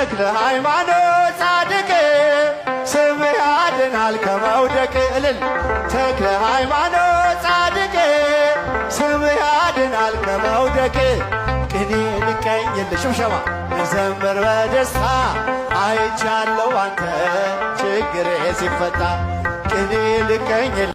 ተክለ ሃይማኖት ጻድቅ ስምህ ያድናል ከመውደቅ እልል ተክለ ሃይማኖት ጻድቅ ስምህ ያድናል ከመውደቅ ቅኔ ልቀኝል ሽብሸባ ልዘምር በደስታ አይቻለው አንተ ችግሬ ሲፈታ ቅኔ ልቀኝል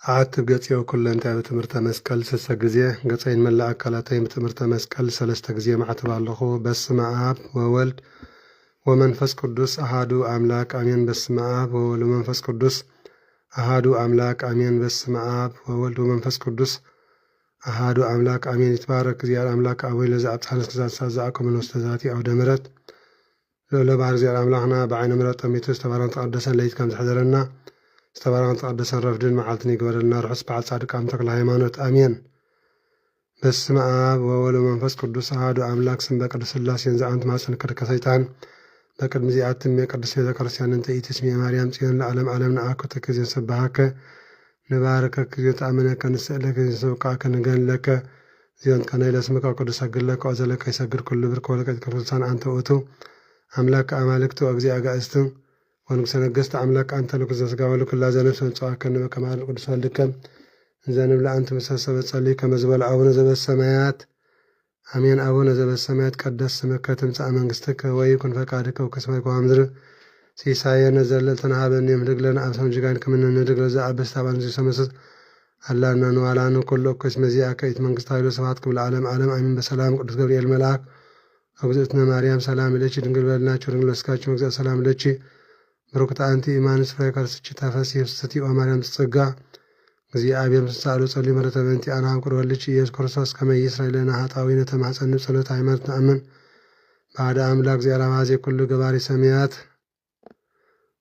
عاتب قصيو كل انت بتمرت مسكل سس جزيه قصين ملا أكلاتين بتمرت مسكل سلست جزيه مع تبالخو بسم آب وولد ومنفس قدس أحدو أملاك أمين بسم آب وولد ومنفس قدس أحدو أملاك أمين بسم آب وولد ومنفس قدس أحدو أملاك أمين يتبارك زيار أملاك أوي لزعب حنس كزاد سازعكم الأستاذاتي أو دمرت لولا بعد زيار أملاكنا بعين مرت أميتو استباران تقدسا ليت كم تحضرنا استباران تقدسا رفدين معالتني قبرنا رحس بعد صادق أمتك الهيمانوت أمين بسم آب وولد ومنفس قدس أحدو أملاك سنبا قدس الله سينزع أنت ما سنكر كسيطان لقد مزيعات تمي قدس يذا كرسيان انت تسمي مريم سيان لعلم علمنا آكو تكزين سبحاك نباركك زيان تأمنك نسألك زيان سوقعك نغان لك زيان كان إلى اسمك وقدس أقل لك وأزلك يسقر كل برك ولك أذكر لسان أنت أوتو አምላክ አማልክት ወእግዚእ አጋእዝት ወንጉሰ ነገሥት አምላክ አንተ ለኩሉ ዘሥጋ ወለኩሉ ዘነፍስ ወንጽዋከ ከመ ቅዱስ ወልድከ እንዘንብላ አንተ መሰሰበ ጸልይ ከመ ዝበለ አቡነ ዘበሰማያት አሜን። አቡነ ዘበሰማያት ይትቀደስ ስምከ ትምጻእ መንግሥትከ ወይኩን ፈቃድከ በከመ በምድር ሲሳየነ ዘለልተና ሀበነ የምህድግ ለነ አብሰም ጅጋን ከመ ንህድግ ለዘአበስተ አባን ዘሰመስት አላና ነዋላነ ኩሎ እኮ እስመ ዚአከ ኢት መንግሥተ ኃይለ ስብሐት ክብለ ዓለም ዓለም አሜን። በሰላም ቅዱስ ገብርኤል መልአክ እግዝእትነ ማርያም ሰላም ለኪ ድንግል በልናችሁ ድንግል በሥጋችሁ መግዛት ሰላም ለኪ ብሩክት አንቲ ኢማንስ ፍሬ ከርስኪ ተፈሥሒ ፍስሕቲ ኦ ማርያም ትጸጋ እግዚአብሔር ምስሳሉ ጸልይ ምሕረተ በእንቲ አነ ኀቁር ወልድኪ ኢየሱስ ክርስቶስ ከመ ይስረይ ለነ ኃጣውኢነ ተማጸንብ ጸሎተ ሃይማኖት ነአምን ባዕደ አምላክ እግዚአብሔር አባዜ ኩሉ ገባሪ ሰማያት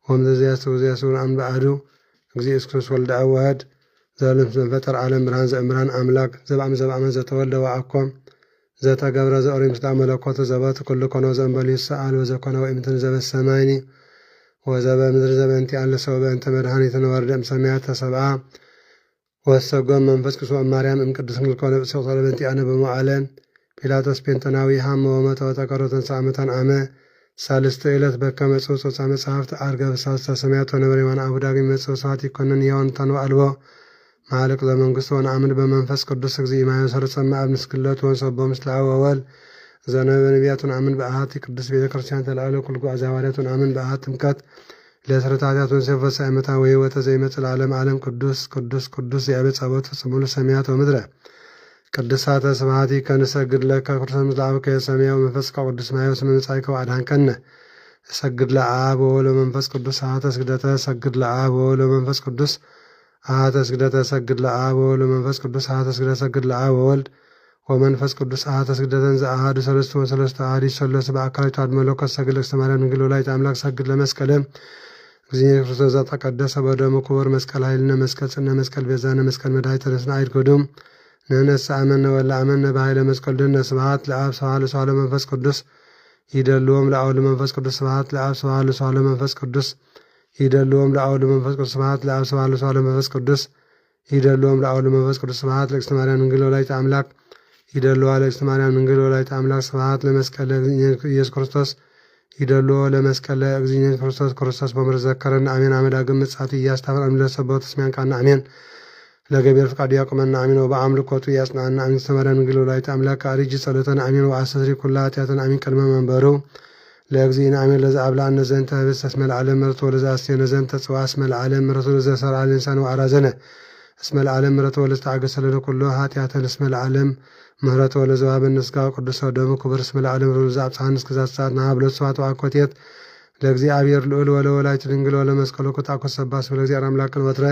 ወምዘዚያስ ወዚያስውን አን በአዱ እግዚእ ኢየሱስ ክርስቶስ ወልደ አብ ዋሕድ ዘለም ዘፈጠር ዓለም ብርሃን ዘእምራን አምላክ ዘበአመ ዘተወልደ ወአኮም ዘተገብረ ዘኦሪም ምስለ መለኮቱ ዘበት ኩሉ ኮነ ዘእንበለ ይስአል ወዘኮነ ወእምትን ዘበሰማይኒ ወዘበ ምድር ዘበንቲ አለ ሰው በእንተ መድኃኒትነ ወርደ እምሰማያት ተሰብአ ወሰጎም መንፈስ ቅዱስ ማርያም እምቅድስት ድንግል ኮነ ብጽዮት በእንቲ አነ በመዓለን ጲላጦስ ጴንጠናዊ ሃመ ወመተ ወተቀረበ ተንሥአ እሙታን አመ ሳልስተ ዕለት በከመ ጽሑፍ መጽሐፍት ዐርገ በሳልስተ ሰማያት ወነበረ የማነ አቡ ዳግም መጽእ ስብሐት ይኰነን ሕያዋን ሙታን ወአልቦ ማዕልቅ ለመንግሥቱ ወነአምን በመንፈስ ቅዱስ እግዚእ ማየ ሰረጸማ አብ ምስክለቱ ወንሰቦ ምስለ አብ ወወልድ ዘነበ ነቢያት ወነአምን በአሐቲ ቅድስት ቤተ ክርስቲያን ተላዕለ ኩሉ ጓዛ ሐዋርያት ወነአምን በአሐቲ ጥምቀት ለስርታታት ወንሰፈሰ ዓመታ ወሕይወተ ዘይመጽእ ለዓለመ ዓለም ቅዱስ ቅዱስ ቅዱስ ያበ ጸባኦት ፍጹም ሰማያት ወምድረ ቅድሳተ ስብሐቲ ከንሰግድ ለከ ክርስቶስ ምስለ አብከ የሰማያዊ መንፈስ ቅዱስ ማየው ስመ መጻእከ ወአድኃንከነ እሰግድ ለአብ ወወልድ ወመንፈስ ቅዱስ አሐተ ስግደተ እሰግድ ለአብ ወወልድ ወመንፈስ ቅዱስ አሐተ ስግደተ እሰግድ ለአብ ወወልድ ወመንፈስ ቅዱስ አሐተ ስግደተ እሰግድ ለአብ ወወልድ ወመንፈስ ቅዱስ አሐተ ስግደተን ዘአሐዱ ሰለስቱ ወሰለስቱ አሐዱ ሰለስቱ በአካላዊቱ አሐዱ መለኮት ሰግድ ለእግዝእትነ ማርያም ድንግል ወላዲተ አምላክ ሰግድ ለመስቀለ እግዚእ ክርስቶስ ዘተቀደሰ በደሙ ክቡር መስቀል ኃይልነ መስቀል ጽነ መስቀል ቤዛነ መስቀል መድኃኒተ ነፍስነ አይትጎዱም ንሕነሰ አመነ ወለአመነ በኃይለ መስቀል ድኅነ ስብሐት ለአብ ስብሐት ለወልድ ለመንፈስ ቅዱስ ይደልዎም ለአብ ለመንፈስ ቅዱስ ስብሐት ለአብ ስብሐት ለወልድ ለመንፈስ ቅዱስ ይደልዎም ለአብ ለመንፈስ ቅዱስ ስብሐት ለአብ ስብሐት ለወልድ ለመንፈስ ቅዱስ ይደልዎም ለአብ ለመንፈስ ቅዱስ ስብሐት ለእግዝእትነ ማርያም ድንግል ወላዲተ አምላክ ይደልዋ ለእግዝእትነ ማርያም ድንግል ወላዲተ አምላክ ስብሐት ለመስቀለ ኢየሱስ ክርስቶስ ይደልዎ ለመስቀለ እግዚእ ክርስቶስ ክርስቶስ በምሕረት ዘከረነ አሜን። አመዳግም ምጽአት እያስታብረን ለሰበው ተስሚያን ቃና አሜን። ለገቢር ፍቃድ ያቁመና አሜን። ወበአምልኮቱ ያጽናና አሜን። ሰማርያም ድንግል ወላዲተ አምላክ አሪጅ ጸሎተን አሜን። ወአስተስሪ ኩላ ኃጢአትን አሜን። ቅድመ መንበሩ ለእግዚእነ አሜን። ለዘአብልዐነ ዘንተ ህብስተ እስመ ለዓለም ምሕረቱ ወለዘአስቴነ ዘንተ ጽዋዕ እስመ ለዓለም ምሕረቱ ወለዘሠርዐ ልሳነ ወአራዘነ እስመ ለዓለም ምሕረቱ ወለዘተአገሠ ለነ ኩሎ ኃጢአተን እስመ ለዓለም ምሕረቱ ወለዘወሀበነ ሥጋ ወቅዱስ ወደሙ ክቡር እስመ ለዓለም ምሕረቱ ወለዘአብጽሐነ እስከ ዛቲ ሰዓት ናሀብሎ ስብሐት ወአኮቴት ለእግዚአብሔር ልዑል ወለወላዲቱ ድንግል ወለመስቀሉ ኩታኮት ሰባህ ስብሐ ለእግዚአብሔር አምላክን ወትረ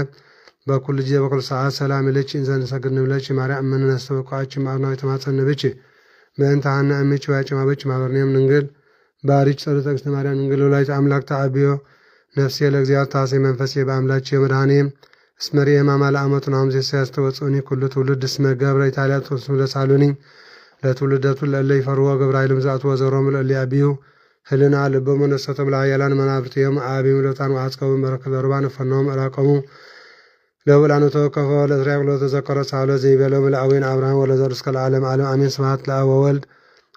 በኩሉ ጊዜ በኩሉ ሰዓት ሰላም ለኪ እንዘ ንሰግድ ንብለኪ ማርያም እምነ ነስተበቋች ማርናዊ ተማጸንብኪ በእንተ ሐነ እምኪ ወያጭማበኪ ማህበርኔም ድንግል ባሪች ጸሎተ እግዝእትነ ማርያም ድንግል ወላዲተ አምላክ ተአብዮ ነፍሴ ለእግዚአብሔር ታሴ መንፈሴ በአምላኬ መድኃኔም እስመ ርኤማ ለአመቱን ሐምዜ ያስተወጽኡኒ ኩሉ ትውልድ እስመ ገብረ ኢታልያ ተወስኑ ለሳሉኒ ለትውልደቱ ለእለ ይፈርዎ ገብረ ኃይለ ምጽአቱ ወዘሮሙ ለእለ ያብዩ ህልና ልቦሙ ነሰቶም ለኃያላን መናብርቲሆሙ አቢሙ ለታን ወአጽቀቡ በረከተ ርባን ፈኖሙ እራቀሙ ለውላኑ ተወከፈ ለእስራኤል ለተዘከረ ሳሎ ዘይቤሎም ለአቡነ አብርሃም ወለዘሩ እስከ ለዓለም ዓለም አሜን። ስብሐት ለአብ ወወልድ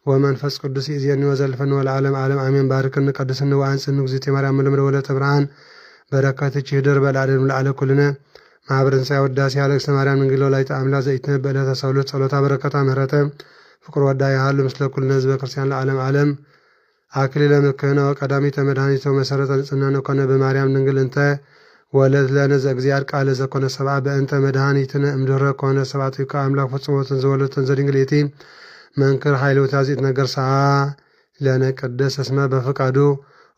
ወመንፈስ ቅዱስ ይእዜኒ ወዘልፈኒ ወለዓለም ዓለም አሜን። ባርክኒ ቀድስኒ ወአንጽኒ እግዝእትየ ማርያም ለምለ ወለተ ብርሃን በረከትኪ ይደር በልዓለም ለዓለ ኩልነ ማኅበርን ሳይወዳሴ ያለ እግዝእትነ ማርያም ድንግል ወላዲተ አምላክ ዘኢትነበእ ዕለተ ሰሉስ ጸሎታ በረከታ ምሕረተ ፍቁር ወዳ ያህል ምስለ ኩልነ ህዝበ ክርስቲያን ለዓለም ዓለም አክሊለ ምክህነ ወቀዳሚተ መድኃኒተ ወመሰረተ ንጽሕናነ ኮነ በማርያም ድንግል እንተ ወለት ለነ ዘእግዚአብሔር ቃለ ዘኮነ ሰብአ በእንተ መድኃኒትነ እምድኅረ ኮነ ሰብአ ትካ አምላክ ፍጹሞትን ዘወለደትን ዘድንግሌቲ መንክር ኃይለ ወታዚት ነገር ሰዓ ለነ ቅድስ እስመ በፈቃዱ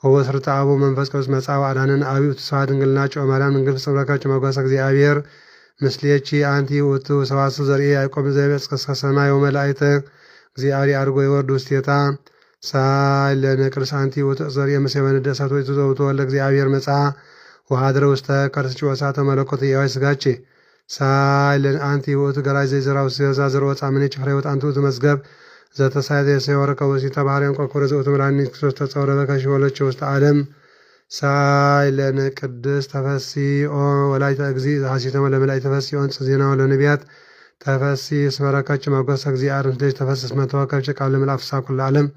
ወበስርተ አቡ መንፈስ ቅዱስ መጽአ ወአዳነነ አብዩ ተስፋ ድንግልናቸው ማርያም ድንግል ፍጹም ረካቸው መጓሰ እግዚአብሔር ምስሌቺ አንቲ ውእቱ ሰዋስው ዘርኤ ያዕቆብ ዘበጽሕ እስከ ሰማይ ወመላእክተ እግዚአብሔር አድርጎ ይወርድ ውስቴታ ሳይ ለነ ቅዱስ አንቲ ውእቱ ዘርኤ ምስለ ደሳት ወይቱ ዘውቱ ወልደ እግዚአብሔር መጽአ ወሃድረ ውስተ ከርስች ወሳተ መለኮት ያዋይ ስጋቼ ሳይ ለነ አንቲ ውእቱ ገራይ ዘይዘራው ሲዛ ዘርኦ ጻምኔ ፍሬ ወጥ አንቱ መዝገብ ዘተሳይደ የሰወረከ ወሲተ ባህርያን ቆርቆረ ዘውቱ መድኃኒት ክርስቶስ ተጸውረ በከሽ ወለች ውስጥ ዓለም ሳይ ለነ ቅድስ ተፈሲኦ ወላዲተ እግዚእ ሐሲተመ ለመላእክት ተፈሲኦን ዜናው ለነቢያት ተፈሲ ስመረካች ማጓሳ እግዚአብሔር ልጅ ተፈስስ መተዋከብ ቃል ለመላእክት ኩሉ ዓለም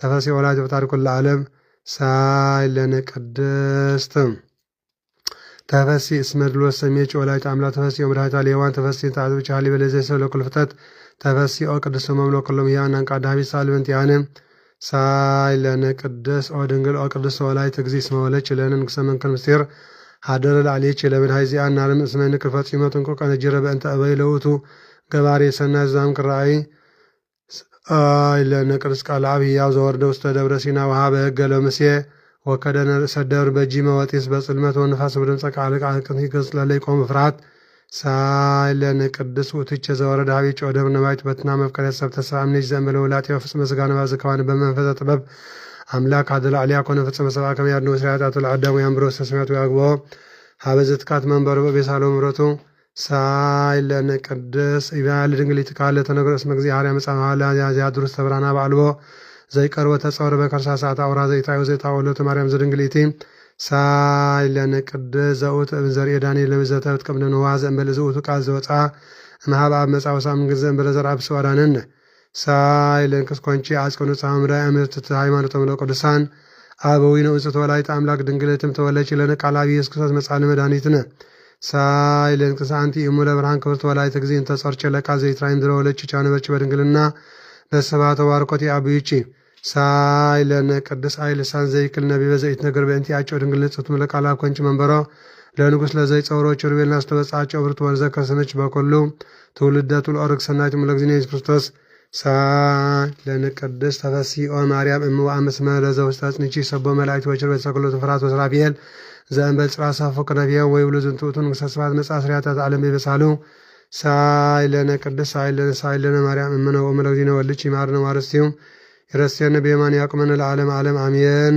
ተፈሲ ወላዲተ ፈጣሪ ኩሉ ዓለም ሳይለነ ቅድስት ተፈሲ እስመድሎ ሰሜጭ ወላይት አምላክ ተፈሲ ወምድሃታ ሌዋን ተፈሲ ታዝብቻ ሊበለ ዘይሰብ ለኩል ፍተት ተፈሲ ኦ ቅዱስ መምሎ ኩሎም ያን አንቃዳቢ ሳልበንት ያነ ሳይለነ ቅድስ ኦ ድንግል ኦ ቅዱስ ወላይት እግዚእ ስመወለች ለነን ክሰመንከን ምስጢር ሓደረ ላዕሌች ለምን ሃይዚ አናርም እስመን ክፈት ሲመቱን ቆቀነ ጅረበ እንተ አበይ ለውቱ ገባሬ ሰናይ ዛም ክራይ ሳይለነ ቅድስ ቃል አብ ያው ዘወርደ ውስተ ደብረ ሲና ወሃበ ህገ ለሙሴ ወከደነ ርእሰ ደብር በጂ መወጢስ በጽልመት ወንፋስ በድምፀ ቃል ቃል ይገጽ ለለ ይቆም ፍርሃት ሳይለነ ቅዱስ ውትቸ ዘወረደ ሀቢጭ ወደብረ ነባይት በትና መፍቀረ ሰብ ተሰአምነ ዘእንበለ ወላጤ ፍጽመ ስጋነ ባዝካዋን በመንፈሰ ጥበብ አምላክ አደለ አሊያ ኮነ ፍጽመ ሰብአ ከመ ያድነው ስራያት ለአዳሙ ያምሮ ሰስማቱ ያግቦ ሀበዘትካት መንበሩ በቤሳሎ ምረቱ ሳይለነ ቅዱስ ይባል ድንግሊት ካለ ተነግሮ እስመ እግዚአብሔር መጻማላ ያድሩስ ተብራና ባልቦ ዘይቀርበ ተጸወረ በከርሳ ሰዓት አውራ ዘይታዩ ዘይታወለቱ ማርያም ዘድንግሊቲ ሳይለነ ቅድስ ዘውት ዘርኤ ዳንኤል ለምዘተት ቀብነ ዋዘ እምበለ ዘውቱ ቃል ዘወፃ እምሃብ አብ መጻወሳ ምንግዘ እምበለ ዘርአ ብስዋዳነን ሳይለን ክስኮንቺ አጽቆኑ ጻምራ እምርት ሃይማኖት ተምሎ ቅዱሳን አበዊነ ውስጥ ወላይት አምላክ ድንግልትም ተወለች ለነ ቃል አብ ኢየሱስ ክርስቶስ መጻለ መድኃኒትነ ሳይለን ክሳንቲ እሙለ ብርሃን ክብርት ወላይት እግዚእን ተጸርቸ ለቃል ዘይትራይም ድረወለች ቻነበች በድንግልና በሰባተ ባርኮት አብይቺ ሳይለነ ቅዱስ አይልሳን ዘይክል ነቢ በዘይት ነገር በእንቲ ያቸው ድንግል ንጽሕት መለቃላ ኮንጭ መንበሮ ለንጉስ ለዘይ ጸውሮች ርቤልና ስተበጻቸው ብርቱ ወርዘ ከሰነች በኩሉ ትውልደቱ ለኦርግ ሰናይት ሙለግዚነ ኢየሱስ ክርስቶስ ሳይለነ ቅዱስ ተፈሲኦ ማርያም እምዋ መስመረ ዘውስተ አጽንቺ ሰቦ መላእክት ወችር በተሰክሎ ፍራት ወስራፊኤል ዘእንበል ጽራ ሳፎ ቅረቢያ ወይ ብሎ ዝንቱቱን ንግሰስባት መጻ ስሪያታት ዓለም ይበሳሉ ሳይለነ ቅዱስ ሳይለነ ማርያም እምነ ወመለግዚነ ወልች ይማርነ ዋርስቲው ይረስየነ በየማን ያቁመን ለዓለም ዓለም አሜን።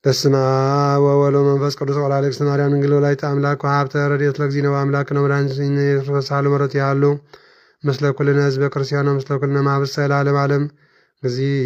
በስመ አብ ወወልድ ወመንፈስ ቅዱስ ወላዲተ ማርያም ድንግል ወላዲተ አምላክ ወሀብተ ረድኤት ለእግዚእነ ወአምላክ ነው መድኃኒትነ ኢየሱስ መረት ያሉ ምስለ ኩልነ ህዝበ ክርስቲያኖ ምስለ ኩልነ ማህበሰ ለዓለም ዓለም እግዚእ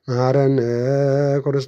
ማረነ ክርስቶስ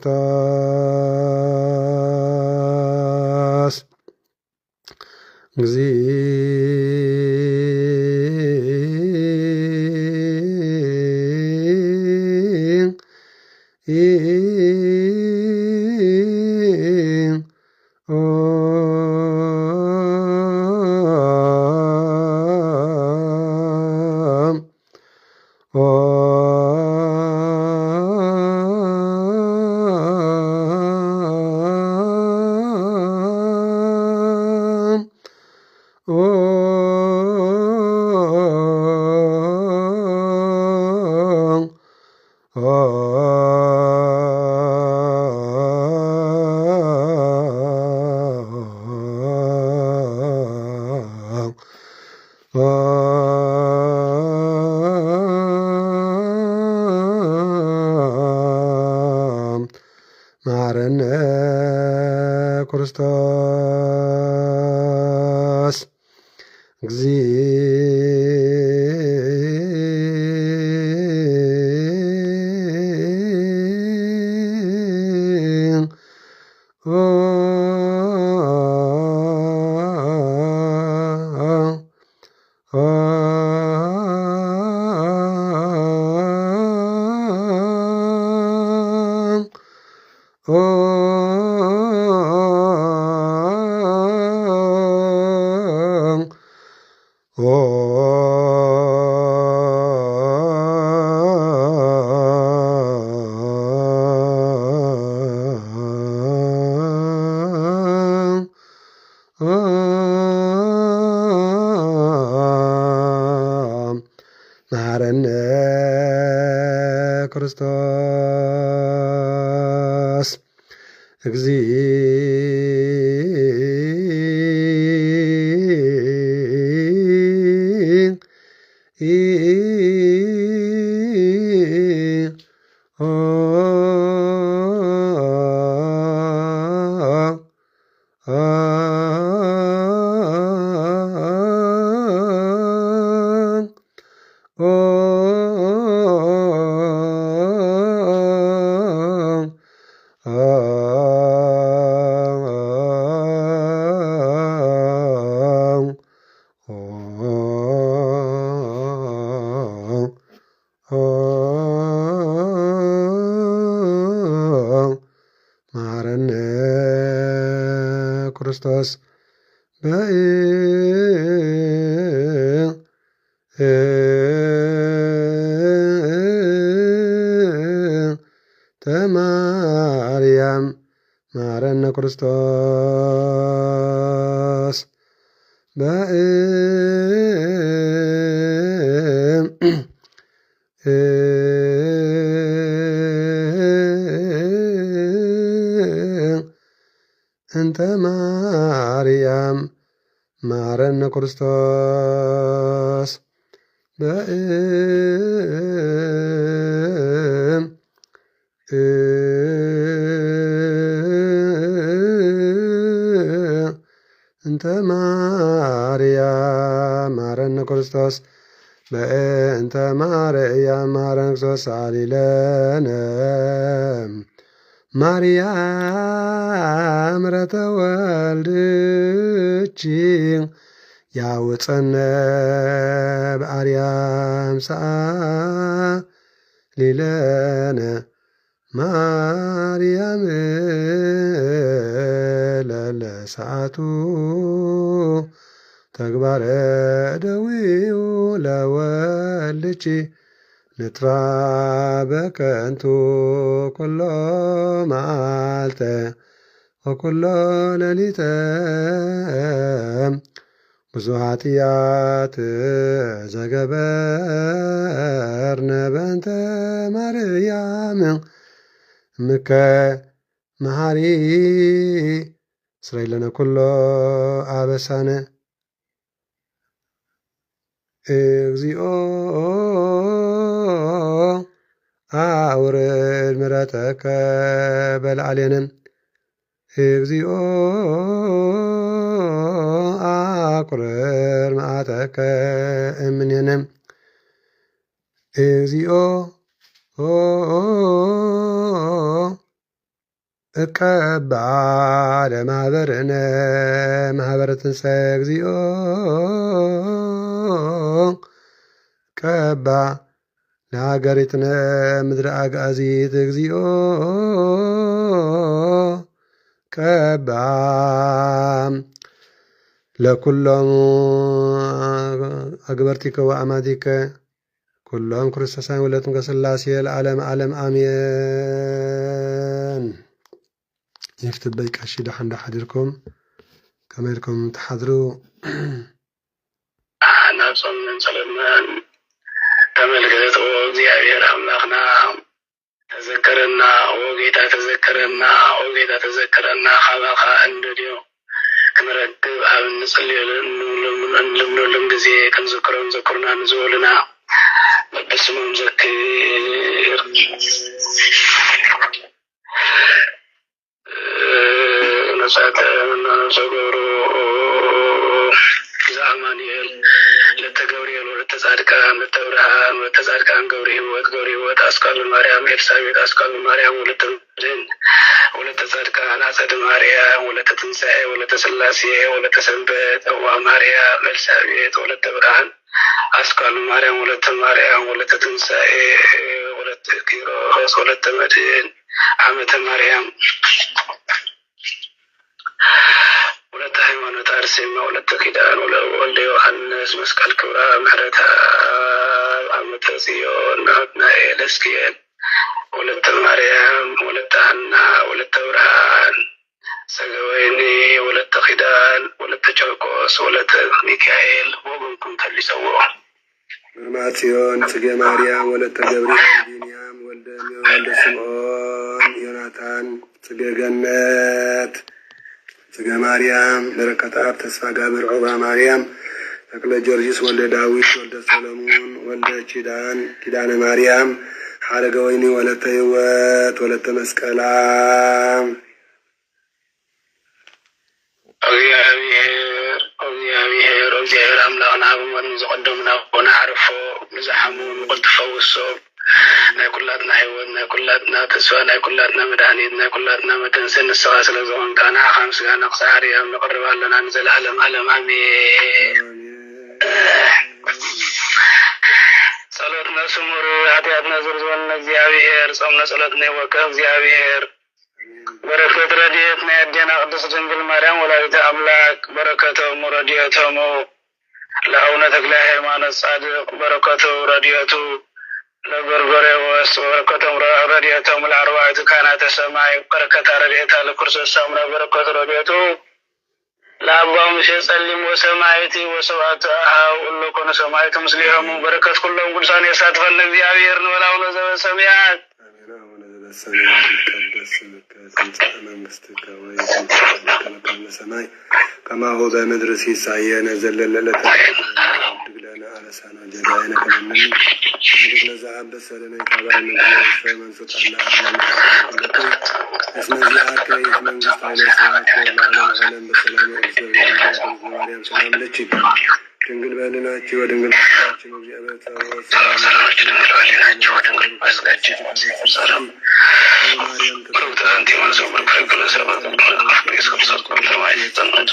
ማረነ ክርስቶስ ማረነ ክርስቶስ ማረነ ክርስቶስ ተማርያም ማረነ ክርስቶስ እንተ ማርያም ማረነ ክርስቶስ እንተ ማርያም ማረነ ክርስቶስ በእንተ ማርያም ማረነ ክርስቶስ አሊለነ ማርያም ረተ ወልድቺ ያውፀነ በአርያም ሰአሊለነ ማርያም ለለ ሰዓቱ ተግባረ ደዊው ለወልድቺ ንጥፋ በከንቱ ኩሎ መዓልተ ወኩሎ ሌሊተ ብዙ ኃጢአት ዘገበርነ በእንተ ማርያም እምከ መሐሪ ስረይ ለነ ኩሎ አበሳነ እግዚኦ አውርድ ምሕረተከ በላዕሌነ እግዚኦ አቁርር መዓተከ እምኔነ እግዚኦ እቀባ ለማህበርነ ማህበረ ትንሣኤ እግዚኦ ቀባ ለሀገሪትነ ምድረ አጋዚት እግዚኦ ቀባ ለኩሎሙ አግበርቲከ ወአማቲከ ኩሎም ክርስቶሳን ወለቱም ከስላሴ ለዓለም ዓለም አሜን። ይፍትበይ ቀሺ ዳሕንዳ ሓዲርኩም ከመይልኩም ተሓድሩ ናብጾም እንጸለመን ተመልከቶ እግዚአብሔር አምላክና ተዘከረና ወጌታ ተዘከረና ወጌታ ተዘከረና ኻባኻ እንድድዮ ክንረክብ ኣብ እንጽልየለን እንልምኖሎም ጊዜ ክንዝክሮም ዘክሩና ንዝበሉና በስሞም ዘክር ነሳተ ዘገብሮ ዘአማኑኤል ለተገብርኤል ወለተጻድቃን ለተብርሃን ወለተጻድቃን ገብረ ሕይወት አስካሉ ማርያም ኤልሳቤጥ አስካሉ ማርያም ወለተድን ወለተጻድቃን አጸደ ማርያም ወለተትንሣኤ ወለተስላሴ ወለተሰንበት ወማርያም ኤልሳቤጥ ወለተብርሃን አስካሉ ማርያም ወለተትንሣኤ ወለተኪሮስ ወለተመድን ዓመተ ማርያም ወለተ ሃይማኖት አርሴማ ወለተ ኪዳን ወልደ ዮሐንስ መስቀል ክብራ ምሕረታ ዓመተ ጽዮን ናትናኤል እስኪኤል ወለተ ማርያም ወለተ ሐና ወለተ ብርሃን ሰገወይኒ ወለተ ኪዳን ወለተ ጨርቆስ ወለተ ሚካኤል ወበንኩም ተሊሰውሮ ማቴዎን ጽጌ ማርያም ወለተ ገብርኤል ቢንያም ወልደ ስምዖን ዮናታን ጽጌገነት ጽጌ ማርያም በረከተ አብ ተስፋ ጋብር ዖባ ማርያም ተክለ ጊዮርጊስ ወልደ ዳዊት ወልደ ሰሎሞን ወልደ ኪዳነ ማርያም ሐረገ ወይኒ ወለተ ሕይወት ወለተ መስቀላ እግዚአብሔር አምላክና ብሞን ዝቀደሙና ወናዕርፎ ንዝሓሙን ቁልትፈውሶ ናይ ኩላትና ህይወት ናይ ኩላትና ተስፋ ናይ ኩላትና መድኃኒት ናይ ኩላትና መተንሰን ንስኻ ስለ ዝኾንካ ንዓኻ ምስጋና ክሳዕር እዮም ንቕርብ ኣለና ንዘለዓለም ዓለም ኣሜን። ጸሎትና ስሙር ኃጢአትና ዝርዝወልና እግዚአብሔር ጾምነ ጸሎትና ይወከ እግዚአብሔር በረከት ረድኤት ናይ ኣዴና ቅድስት ድንግል ማርያም ወላዲተ አምላክ በረከቶሙ ረድኤቶሙ ለአቡነ ተክለ ሃይማኖት ጻድቅ በረከቱ ረድኤቱ ለጎርጎርዮስ በረከቶም ረድኤቶም ለአርባዕቱ ካህናተ ሰማይ በረከታ ረድኤታ ለክርስቶስ ሳምራ በረከቱ ረድኤቱ ለአባ ሙሴ ጸሊም ወሰማይቲ ወሰብአቱ አኀው ሁሉ ኮነ ሰማይቱ ምስሌሆሙ በረከት ኩሎም ቅዱሳን የሳትፈን እግዚአብሔር ንበላውነ ዘበሰማያት ሰማያት ይትቀደስ ስምከ ትምጻእ መንግሥትከ ወይኩን በሰማይ ከማሁ በምድር ሲሳየነ ዘለለ ዕለትነ ሀብ ለነ አበሳነ ወጌጋየነ ከመ ንሕነኒ ለዘአበሰ ለነ ኢታብአነ እግዚአብሔር መንሱጣና እስመ ዚአከ ይእቲ መንግሥት ኃይለ ስብሐት ለዓለመ ዓለም በሰላም እግዚአብሔር ማርያም ሰላም ለኪ ድንግል በሕሊናችሁ ወድንግል በሥጋችሁ እግዚአብሔር ሰላማችን ለወላዲናችሁ ወድንግል በሥጋችን ሰላም ማርያም ተጠንቲ ማሰብ በክለ ሰባት ኢየሱስ ክርስቶስ ለማይ ተጠንቶ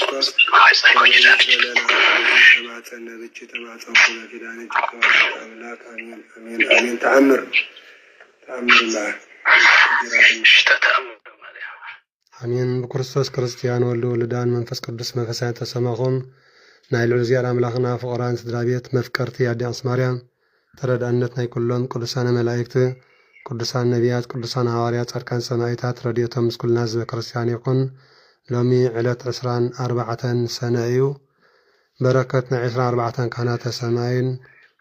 ተማጸነ ብቻ ተማጸነ ኪዳነ ተቀበለ አምላክ አሜን አሜን አሜን። ተአምር አሜን። በክርስቶስ ክርስቲያን ወልድ ወልዳን መንፈስ ቅዱስ መንፈሳዊ ተሰማኹም ናይ ልዑል እግዚአብሔር አምላኽና ፍቁራን ስድራ ቤት መፍቀርቲ አዲስ ማርያም ተረዳእነት ናይ ኩሎም ቅዱሳን መላእክት ቅዱሳን ነቢያት ቅዱሳን ሐዋርያት ጻድቃን ሰማዕታት ረድኤቶም ምስ ኩልና ህዝበ ክርስቲያን ይኹን። ሎሚ ዕለት 24 ሰነ እዩ። በረከት ናይ 24 ካህናተ ሰማይን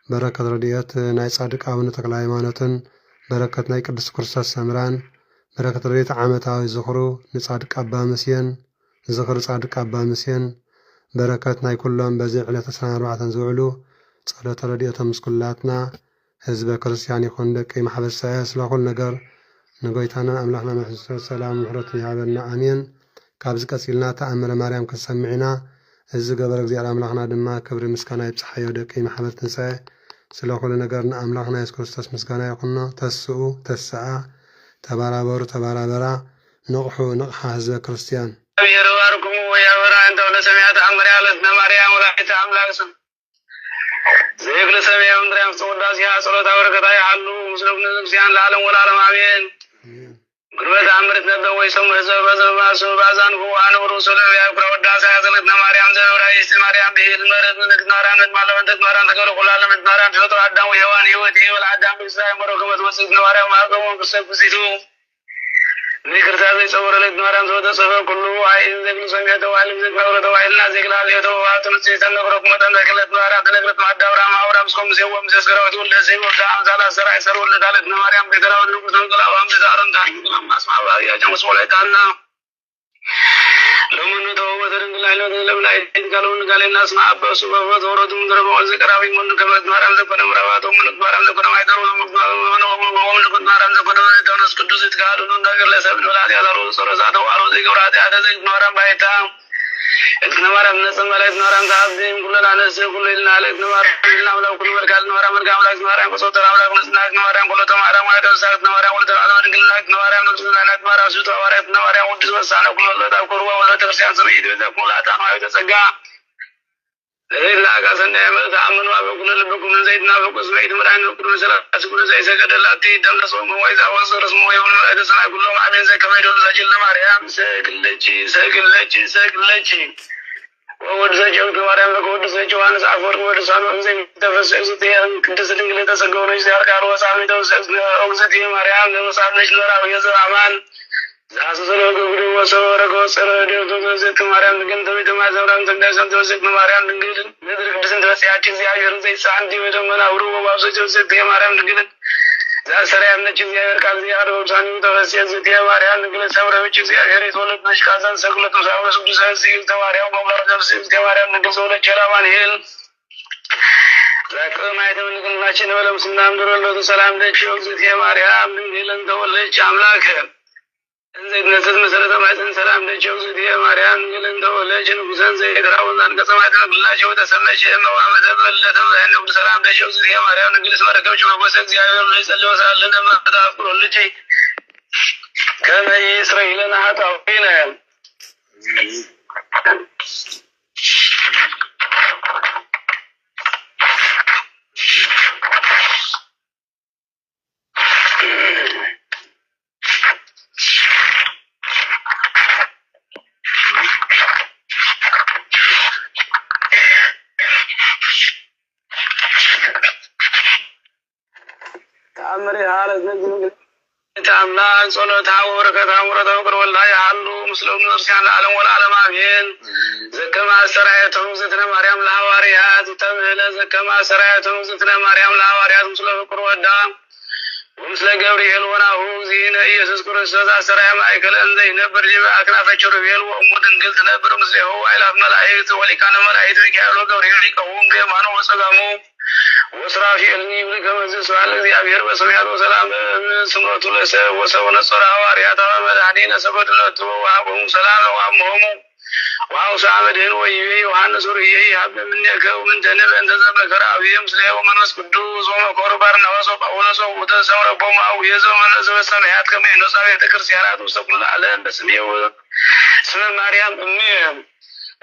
በረከት ረድኤት ናይ ጻድቅ አቡነ ተክለ ሃይማኖትን በረከት ናይ ቅዱስ ክርስቶስ ሰምራን በረከት ረድኤት ዓመታዊ ዝኽሩ ንጻድቅ አባ መስየን ዝኽሪ ጻድቅ አባ መስየን በረከት ናይ ኩሎም በዚ ዕለት 24 ዝውዕሉ ጸሎተ ረድኤቶም ምስ ኩላትና ህዝበ ክርስቲያን ይኹን። ደቂ ማሕበር ሰብእ ስለ ኩሉ ነገር ንጎይታና አምላኽና መንፈስ ሰላም ምሕረት ይሃበና አሜን። ካብዚ ቀፂልና ተአምረ ማርያም ክንሰምዕና እዚ ገበረ እግዚአብሔር አምላኽና ድማ ክብሪ ምስጋና ይብፅሓዮ። ደቂ ማሕበር ትንሣኤ ስለ ኩሉ ነገር ንአምላኽና ኢየሱስ ክርስቶስ ምስጋና ይኹኖ። ተስኡ ተስአ ተባራበሩ ተባራበራ ንቕሑ ንቕሓ ህዝበ ክርስቲያን يراركم ويا أنت ولا سمعت أمر على مريم ولا حتى أملاك زيك لسمع أمر يوم صور داسيا صلوات وركضة يحلو مسلم نزكسيان العالم والعالم آمين. قربت أمرت نبدأ ويسم حزب بزر ما سو بازان هو أنا ورسول يا قربت داسيا صلوات مريم زور رئيس مريم به المرد من ناران مالا من ناران تقول كل عالم ناران شطر عدم ويوان يودي والعدم بإسرائيل مركبت وسط مريم ما قوم قصة بسيطو ذكر هذا صور لك ناران زود صفر كله عين ذكر سمعته وعلم ذكر ورده وعلنا ذكر عليه وعاتم سيسن نقرأ مدن ذكرت ناران تنقرأ مع الدورة مع أورام سكم سيوم مسكرة وتقول لسيب وزعم زال سرع سرور لدالت ناران بكرة ونقص نقلا وهم زارن تاني ما اسمع يا جماعة سوليتنا لمن توبة رجل الله لولا إن قالوا قال الناس ما أبى سبب ثورة من ضرب وذكر من كما ناران ذكر مرات ومن ناران ذكر ما يدرون ومن ناران ذكر دونس قدوس قالوا نقول لسبب ولا هذا روس رزاده وعروض ذكر هذا ذكر ناران بيتام إذن ناران نسمى لك ناران تعظيم كل الناس كل إلنا لك ناران لو كل بركات ناران من قام لك ناران بصوت ناران نسناك ناران كل تمارا ما يدرسك ناران كل تمارا لك ناران نسناك ناران سوت وارث ناران ودس وسانا كل لا كروا ولا ترسيان سميد بذا كل أتانا يتسقى إلا كاسن نعمة تعمل وكل لبكم زيدنا فكس ميت مران كل سلا كل زي سكت التي دم رسوم وإذا وصل رسمه يوم لا تسمع كلهم عامين زي كما يدل سجل مريم سكلتشي وود سجل مريم وود سجل وانا سافر وود سامع زي تفسير تيان كنت سلنجل تسقون يسير كارو سامي توسق أوزتي مريم وسامع نشلورا ويزر أمان زاسسلو غبرو وسوركو سرودو توسق مريم كنت بيتما زمرام تندسن توسق مريم دنگل ندر كدسن توسياتي زياير زي سانتي ودمنا ورو وابسو توسق مريم دنگل ዛሰሪያም ነች እግዚአብሔር ቃል እግዚአብሔር በውሳኔ ተፈስየት ዝቴ ማርያም ንግለ ሰምረብች እግዚአብሔር የተወለድነች ቃዛን ሰግለት ሳውነስ ቅዱሳን ሲል ተማርያም መምለር ነፍስ ዝቴ ማርያም ንግል ዘውለች ራማንኤል ዛቅም አይተም ንግልናችን በለምስና ምድረለቱ ሰላም ለች ዝቴ ማርያም ንግልን ተወለች አምላክ እንዘግነትን መሰረተ ማይተን ሰላም ለች ዝቴ ማርያም ንግልን ተወለች ንጉሰን ዘይድራውን አንቀጸ ማይተን ግላቸው ተሰመች መዋመተ በለተ ነው ሰላም ለች ዝቴ ማርያም ንግል ስመረከብች መጎሰ እግዚአብሔር ላይ ጸልወሳለን መጣፍሮ ልጅ ከመይ እስራኤልን ሀጣውና ተአምር ያለ ዘግን ታምናን ጸሎታው ወረከታው ወረታው ወላሂ አሉ ሙስሊሙ ክርስቲያን ዓለም ወለዓለም አሜን ዘከማ ሰራየቱ ዝትነ ማርያም ለሐዋርያት ተብለ ዘከማ ሰራየቱ ዝትነ ማርያም ለሐዋርያት ምስለ ፍቅር ወዳ ወምስለ ገብርኤል ወናሁ ዚነ ኢየሱስ ክርስቶስ አሰራየ ማእከለ እንዘ ይነብር ጅበ አክናፈ ቸሩቤል ወእሙድ እንግልት ነብር ምስሌሁ አይላፍ መላእክት ወሊቃነ መላእክት ሚካኤል ወገብርኤል ሊቀውም በየማኑ ወጸጋሙ ወስራፊልኒ ብልከመዝስ ባለ እግዚአብሔር በሰማያት ወሰላም ስምረቱ ለሰብ ወሰብ ነጸረ ሐዋርያት መድኃኒነ ሰበድለቱ ወአቦሙ ሰላም ወአሞሙ ወአውሳ መድህን ወይቤ ዮሐንስ ርዬ ሀብ ምንከው ምን ተነበን ተዘመከራ አብየም ስለየው መንፈስ ቅዱስ ወመኮር ባርናባስ ወጳውሎስ ወተሰምረቦሙ የዘመነ ሰማያት ከመይኖሳ ቤተ ክርስቲያናት ውስተ ኩሉ ዓለም በስሜው ስመ ማርያም እሜ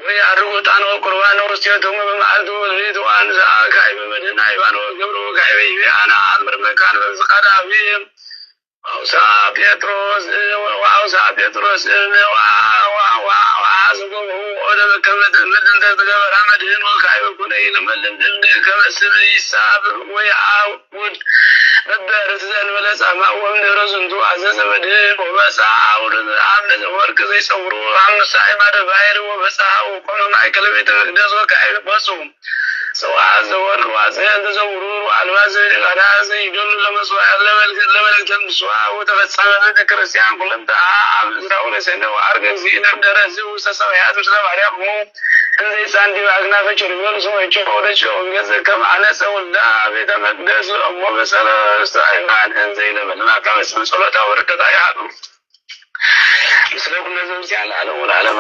ወይ አድርጎ ጣኖ ቁርባን ወስቴቶሙ በመዓልቱ ወሌቱ አንሳ ካይ በመድህና ይባኖ ገብሮ ካይ በይቤአና አልምር መካን በፍቃድ አብየም አውሳ ጴጥሮስ وعازقه وعلم كمد مدن تتقبر عمدهن وكايب كنين ملن دلد كمسر يساب ويعاود ندارت ذن ملس أماء ومن رزنتو عزز مدهن وبسعا عمد ورك زي صورو عم ساعي ما دفاير وبسعا وقنو معي كلمة مقدس وكايب بصوم سواء زور وعزين تزورور وعلوازين الغرازي يجل لمسواء لملك المسواء وتفتصم بيت كريستيان كلهم تعام زراؤون سنة وعرق زينة بدرسي وستسويات وسلام عليكم انزي ساندي وعقنا فجربون سوى يجعودش ومجز كم على سولا بيت مقدس أمو بسلا استعيمان انزي لمنما كم اسم صلاة وركتا يعلم مسلكم نزمسي على العالم والعالم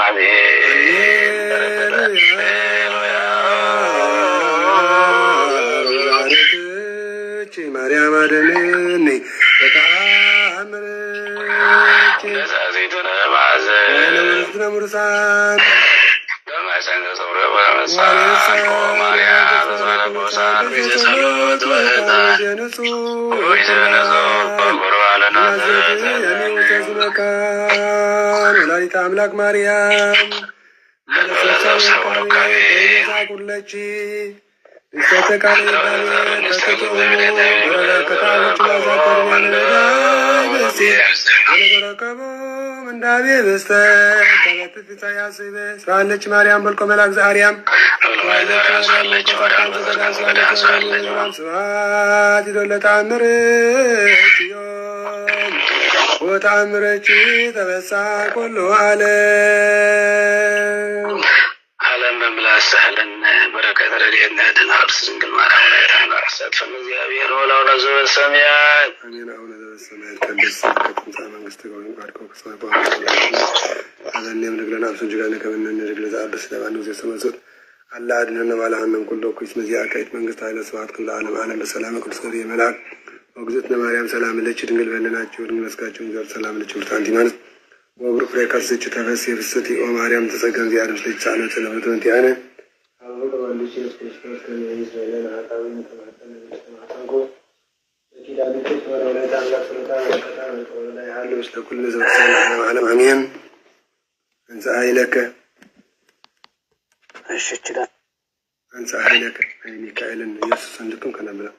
ማርያም አደነኒ በተአምርኪ ነሳሲቱን ማዘን ሙርሳን በማሰን ተሰውረ በመሳን ማርያም ዘነቦሳን ቢዘሰሎት ወህታን ወይዘነዞ በቁርባንና ተዝመካን ወላዲተ አምላክ ማርያም በለሰሰወካቤ በይዛቁለቺ استتكالي بالي تكتومو بركتاوچ لازاكرين لداي بسي ونبركبو من دابي بسته تغتت سياسيبه سوالج مريم بلكو ملاك زهريم سوات دولة عمرك يوم وتعمرك تبسع كل عالم ዓለም በምላስ ሳህለን በረከት ረድኤትና ድናር ስንግል ማርያም ላይ ታናርሰት ፈንግዚአብሔር ወላው ለዘበ ሰማያት አሜን። አሁን ለሰማያት ቅዱስ ከተንሳ መንግስት ጋር ባርከው ከሰማይ ባርከው አለንም ንግረና አብሱጅጋነ ከመነ ንግለ ዘአብስ ለባኑ ዘሰመሱት አላ አድነነ ማላህንም ኩሉ ኩስ መዚያ ካይት መንግስት ኃይለ ስብሐት ኩሉ ዓለም ዓለም በሰላም ቅዱስ ገብርኤል መልአክ ወግዝእትነ ማርያም ሰላም ለች ድንግል በለናችሁ ድንግል መስካችሁ ዘር ሰላም ለች ብርታንቲ ማለት ወብሩ ፍሬካስች ተፈሲ ፍስቲ ኦ ማርያም ተጸገን ዚያርም ልጅ ጻነት ለምትንት ያነ አብሮ ወልሽ ክርስቶስ ከመይስ ለና አጣዊን ተማተነ ተማተንኮ ለኪዳንቱ ወራውላታ አምላክ ሰላታ ወከታ ወላ ያሉ ውስጥ ኩል ዘውተና ዓለም አሜን። እንዘ አይለከ እሺችዳ እንዘ አይለከ አይ ሚካኤልን ኢየሱስ እንድኩም ከነብላ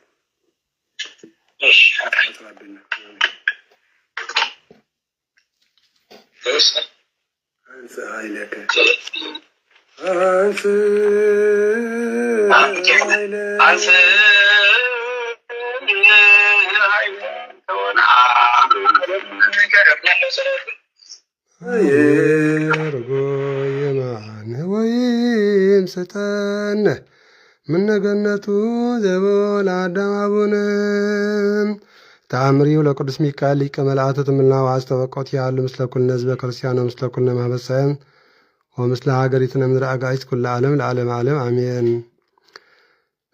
እሺ አጥራብና أنسى هايلك أنسى هايلك يرغو ويم ستن من جنته زبول عدم أبونا تأمري لقدس ميكائيل كملأته من الله وعز توقعت يعلم مثل كل نزبة كريستيان ومثل كل مهبسين ومثل عقريتنا من رأقايت كل عالم العالم عالم آمين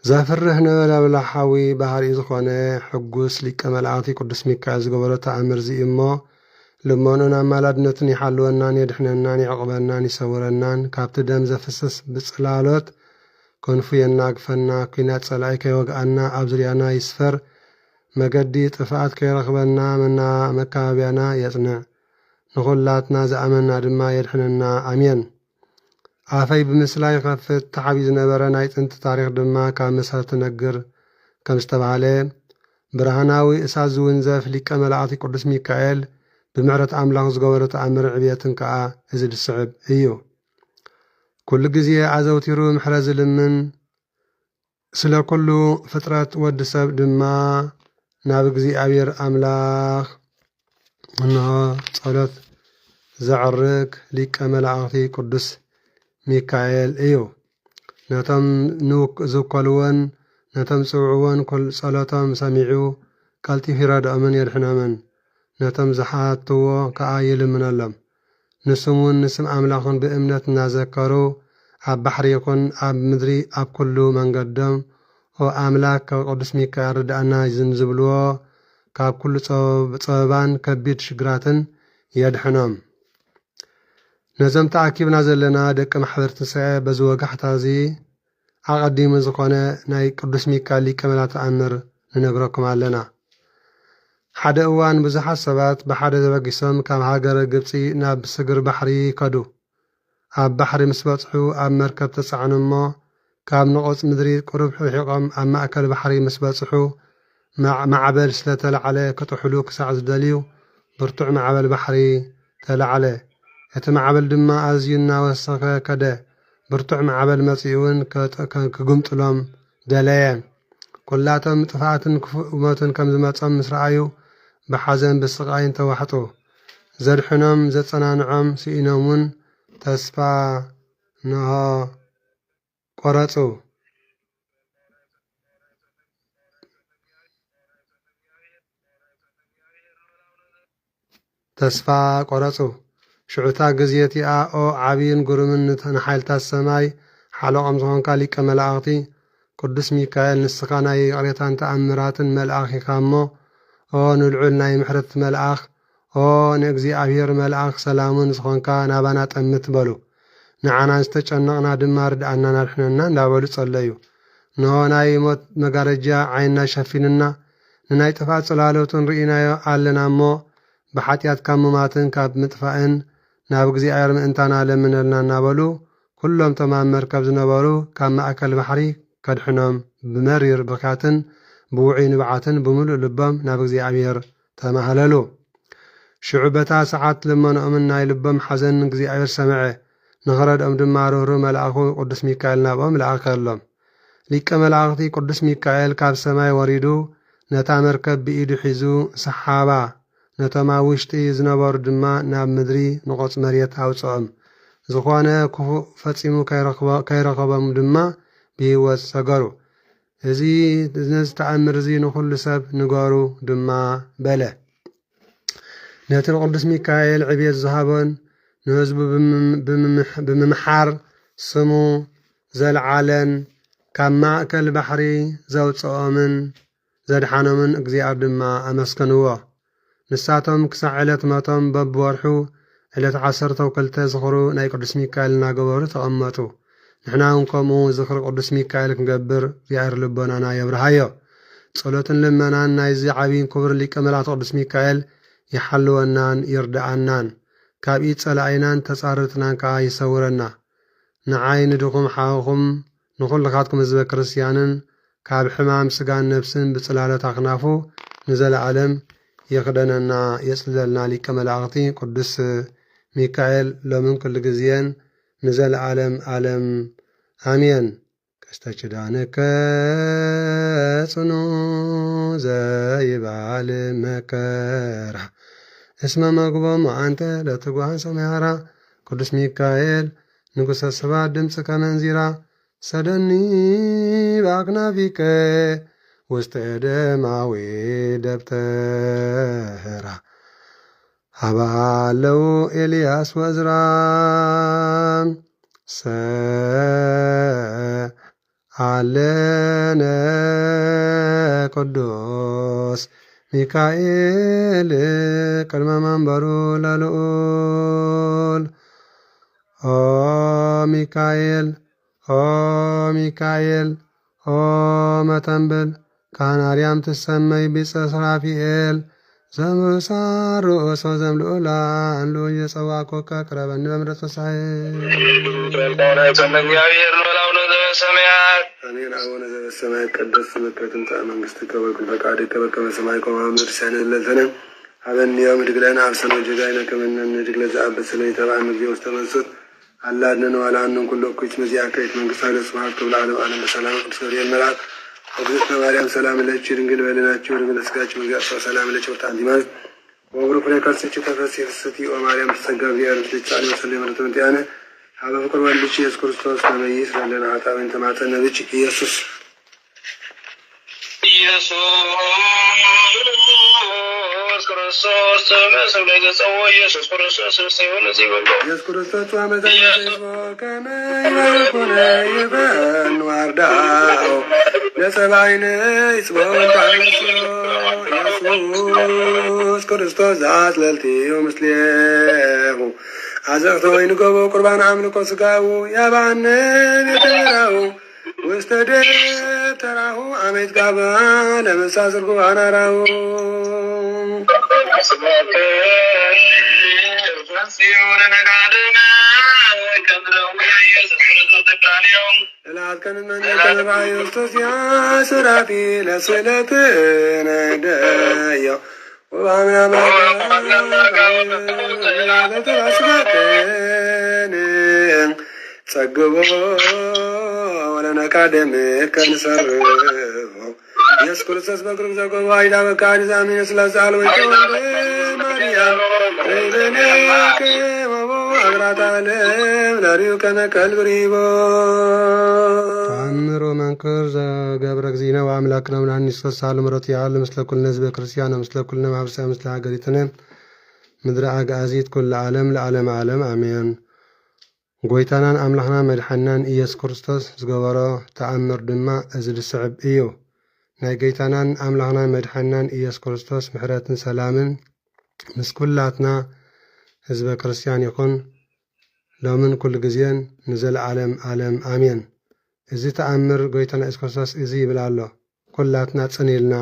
زافرهنا ولا حاوي بحر إزخواني حقوس لك ملأتي قدس ميكائيل زقبرة تأمر زي إما لماننا مالدنتني حلونا يدحننا يعقبنا يسورنا كابت دم زفسس بصلالات كنفينا قفنا كينات صلايك يوقعنا أبزريانا يسفر مقدي طفعت كي رغبنا منا مكابينا يصنع نغلاتنا زأمنا دما يدحننا أمين عافي بمثلا يخفت تحبيز نبرنا يتنت تاريخ دما كامسها تنقر كمستبعالي برهناوي إساز ونزف لك ملعاتي قدس ميكائيل بمعرة أملاخ زقورة أمر عبيتن كعا إزد السعب إيو كل جزية عزوتيرو محرز لمن سلا كله فترات ود سب دما نابق زي أبير أملاخ إنها صلاة زعرك لك ملعاتي قدس ميكائيل إيو نتم نوك زوكالوان نتم سوعوان كل صلاتهم سميعو كالتي فراد أمن يرحنا من نتم زحاتو كآيل من اللم نسمون نسم أملاخون بإمنة نذكرو عب بحريكون عب مدري عب كله من قدم هو أملاك قدس ميكائيل ردأنا يزنزبلو كاب كل صوبان كبيت شجراتن يدحنام نزم تعكيبنا زلنا دك محبر تسعي بزوج حتازي عقدي من زقنا ناي قدس ميكائيل كملا تأمر ننقركم علينا حدا اوان بزحات سبات بحدا زبقسم كام هاجر قبسي ناب سقر بحري كدو عب بحري مسبطحو عب مركب تسعنمو كام نقص مدري قرب حقم عب مأكل بحري مسبطحو معبل سلتل عليه كتحلو كساعز دليو برتع معبل بحري تل عليه يتمعبل دما أزينا وسخا كده برتع معبل مسيون كقمت لهم دليان كلاتهم طفعتن كفوماتن كم زماتهم مسرعيو بحزن بالسقاين توحطو زرحنم زتصنانعم سئنومن تسفا نها قرصو تسفا قرصو شعوتا قزيتي او عبين قرمن نحيلتا السماي حلقم زهون كاليك ملأغتي قدس ميكائيل نسخاناي قريتان تأمرات ملأخي كامو او نلعلنا محرت ملأخ او نقزي أبير ملأخ سلامون زخونكا نابانا تأمت بلو نعانا نستجنقنا دمار دعنا نرحننا نابلو صليو نهوناي موت مقارجا عيننا شفيننا نناي تفات صلالوتن رئينا علنا مو بحاتيات كاموماتن كاب متفائن نابقزي أير مئنتانا لمنلنا نابلو كلهم تمام مركب زنبارو كام مأكل بحري كدحنهم بمرير بكاتن بوعين بعاتن بملء لبام نابقزي عبير تمهللو شعبتا ساعات لما نؤمن لبام حزن نقزي عبير سمعه نغرد دمارو رو ملأخو قدس ميكائيل نابام لآخر لهم ليك ملأختي قدس ميكائيل كاب سماي وريدو نتا مركب بإيدو حيزو سحابا نتما وشتي زنبار دما ناب مدري نقص مريت أوصام زخوانا كفو فتسيمو كيرقبام دما بيوز سقرو هذي نز تأمر زي نخل سب نقارو دما بلا نتن قدس ميكائيل عبيد زهابون نهزب بممحار سمو زلعالن كم مأكل بحري زوت صامن زدحانمن اقزيار دما أمسكنوا نساتهم كساعلت ماتهم باب وارحو علت عصرته وكلته زخرو ناي قدس ميكائيل ناقبور تقمتو نحنا نقومو زخر قدس ميكائيل كنقبر زيار لبنانا يبرهايو صلوتن لمنان ناي زي عابين كبر لي كملات قدس ميكائيل يحلونان يردعنان كابيت سلعينان تصارتنان كا يسورنا نعاين دقم حاوخم نقول لخاتكم زبا كريستيانن كاب حمام سقان نفسن بصلالة أخنافو نزل عالم يخدننا يسللنا لي كملاغتي قدس ميكائيل لمن كل جزيان نزل عالم آمين كستشدانك صنو زي بعالم مكرح እስመ መግቦም አንተ ለትጓሃን ሰማያራ ቅዱስ ሚካኤል ንጉሠ ሰባት ድምፂ ከመንዚራ ሰደኒ በአክናፊከ ውስተ ደማዊ ደብተራ ሃባሃለው ኤልያስ ወእዝራ አለነ ቅዱስ ሚካኤል ቅድመ መንበሩ ለልዑል ኦ ሚካኤል ኦ ሚካኤል ኦ መተንብል ካህናርያም ትሰመይ ቢጸ ስራፊኤል ዘምሳር ርእሶ ዘምልኡላ እንሉ የጸዋኮከ ቅረበኒ በምሕረት ወሳህል አሜን። አቡነ ዘበሰማያት ይትቀደስ ስምከ ትምጻእ መንግሥትከ ወይኩን ፈቃድከ በከመ በሰማይ ከማሁ በምድር ሲሳየነ ዘለለነ ሀበነ ዮም ወኅድግ ለነ አብሰነ ወጌጋየነ ከመ ንሕነኒ ለዘአበሰ ሰማይ ተባአነ እግዚኦ ውስተ መንሱት አላ አድኅነነ ወለአሐዘነ ኩሎ እኩይ መዚአከ መንግሥተ ኃይለ ስብሐት ወለዓለመ ዓለም በሰላም ቅዱስ ገብርኤል መልአክ ወግዝእትነ ማርያም ሰላም ለኪ ድንግል በሕሊናኪ ወድንግል በሥጋኪ እግዚአብሔር ሰላም ለኪ ወርታ አንቲማስ ወብሩክ ፍሬ ከርሥኪ ተፈሥሒ ፍስሕቲ ኦ ማርያም ተሰጋ እግዚአብሔር ምስሌኪ ጻድቅ ወሰላም ወተንቲአነ ሀበ ፍቁር ወልድኪ ኢየሱስ ክርስቶስ ከመ ይስረይ ለነ ኃጣውኢነ ተማፀነ ብኪ ኢየሱስ ክርስቶስ ተመስሎ የገጸወ ኢየሱስ ክርስቶስ ሲሆን ሲወልዶ ኢየሱስ ክርስቶስ አመዘይዞ ከመ ይኩነ ይበን ዋርዳው ለሰባይነ ይጽወን ታንሶ ኢየሱስ ክርስቶስ ዘአጽለልቲዮ ምስሌሁ አዘቅቶ ወይን ገቦ ቁርባን አምልኮ ስጋው ያባነ ቤተራው ውስተ ደብተራሁ አሜት ጋባ ለመሳስር ጉባናራው ስራፊ ለስለት ነደየው ጸግቦ ወለነቃደም ከንሰርቦ ኢየሱስ ክርስቶስ በቅርብ ዘቆባ አይዳ በካዲ ዛሚነ ስላሳል ወይ ማርያም ለነከ ወቦ አግራታ ለም ለሪው ከነከል ብሪቦ ታምሮ መንክር ዘገብረ እግዚእነ ወአምላክነ ወናንስቶስ ሳልምሮት ያል ምስለ ኩልነ ህዝበ ክርስቲያን ምስለ ኩልነ ማህበረሰብ ምስለ ሀገሪትነ ምድረ አጋዚት ኩል ዓለም ለዓለም ዓለም አሜን። ጎይታናን አምላኽና መድሓናን ኢየሱስ ክርስቶስ ዝገበሮ ተአምር ድማ እዚ ዝስዕብ እዩ። ናይ ጎይታናን አምላኽና መድሓናን ኢየሱስ ክርስቶስ ምሕረትን ሰላምን ምስ ኩላትና ህዝበ ክርስቲያን ይኹን ሎምን ኩሉ ግዜን ንዘለዓለም ዓለም አሜን። እዚ ተአምር ጎይታና ኢየሱስ ክርስቶስ እዚ ይብል ኣሎ። ኩላትና ጽኒልና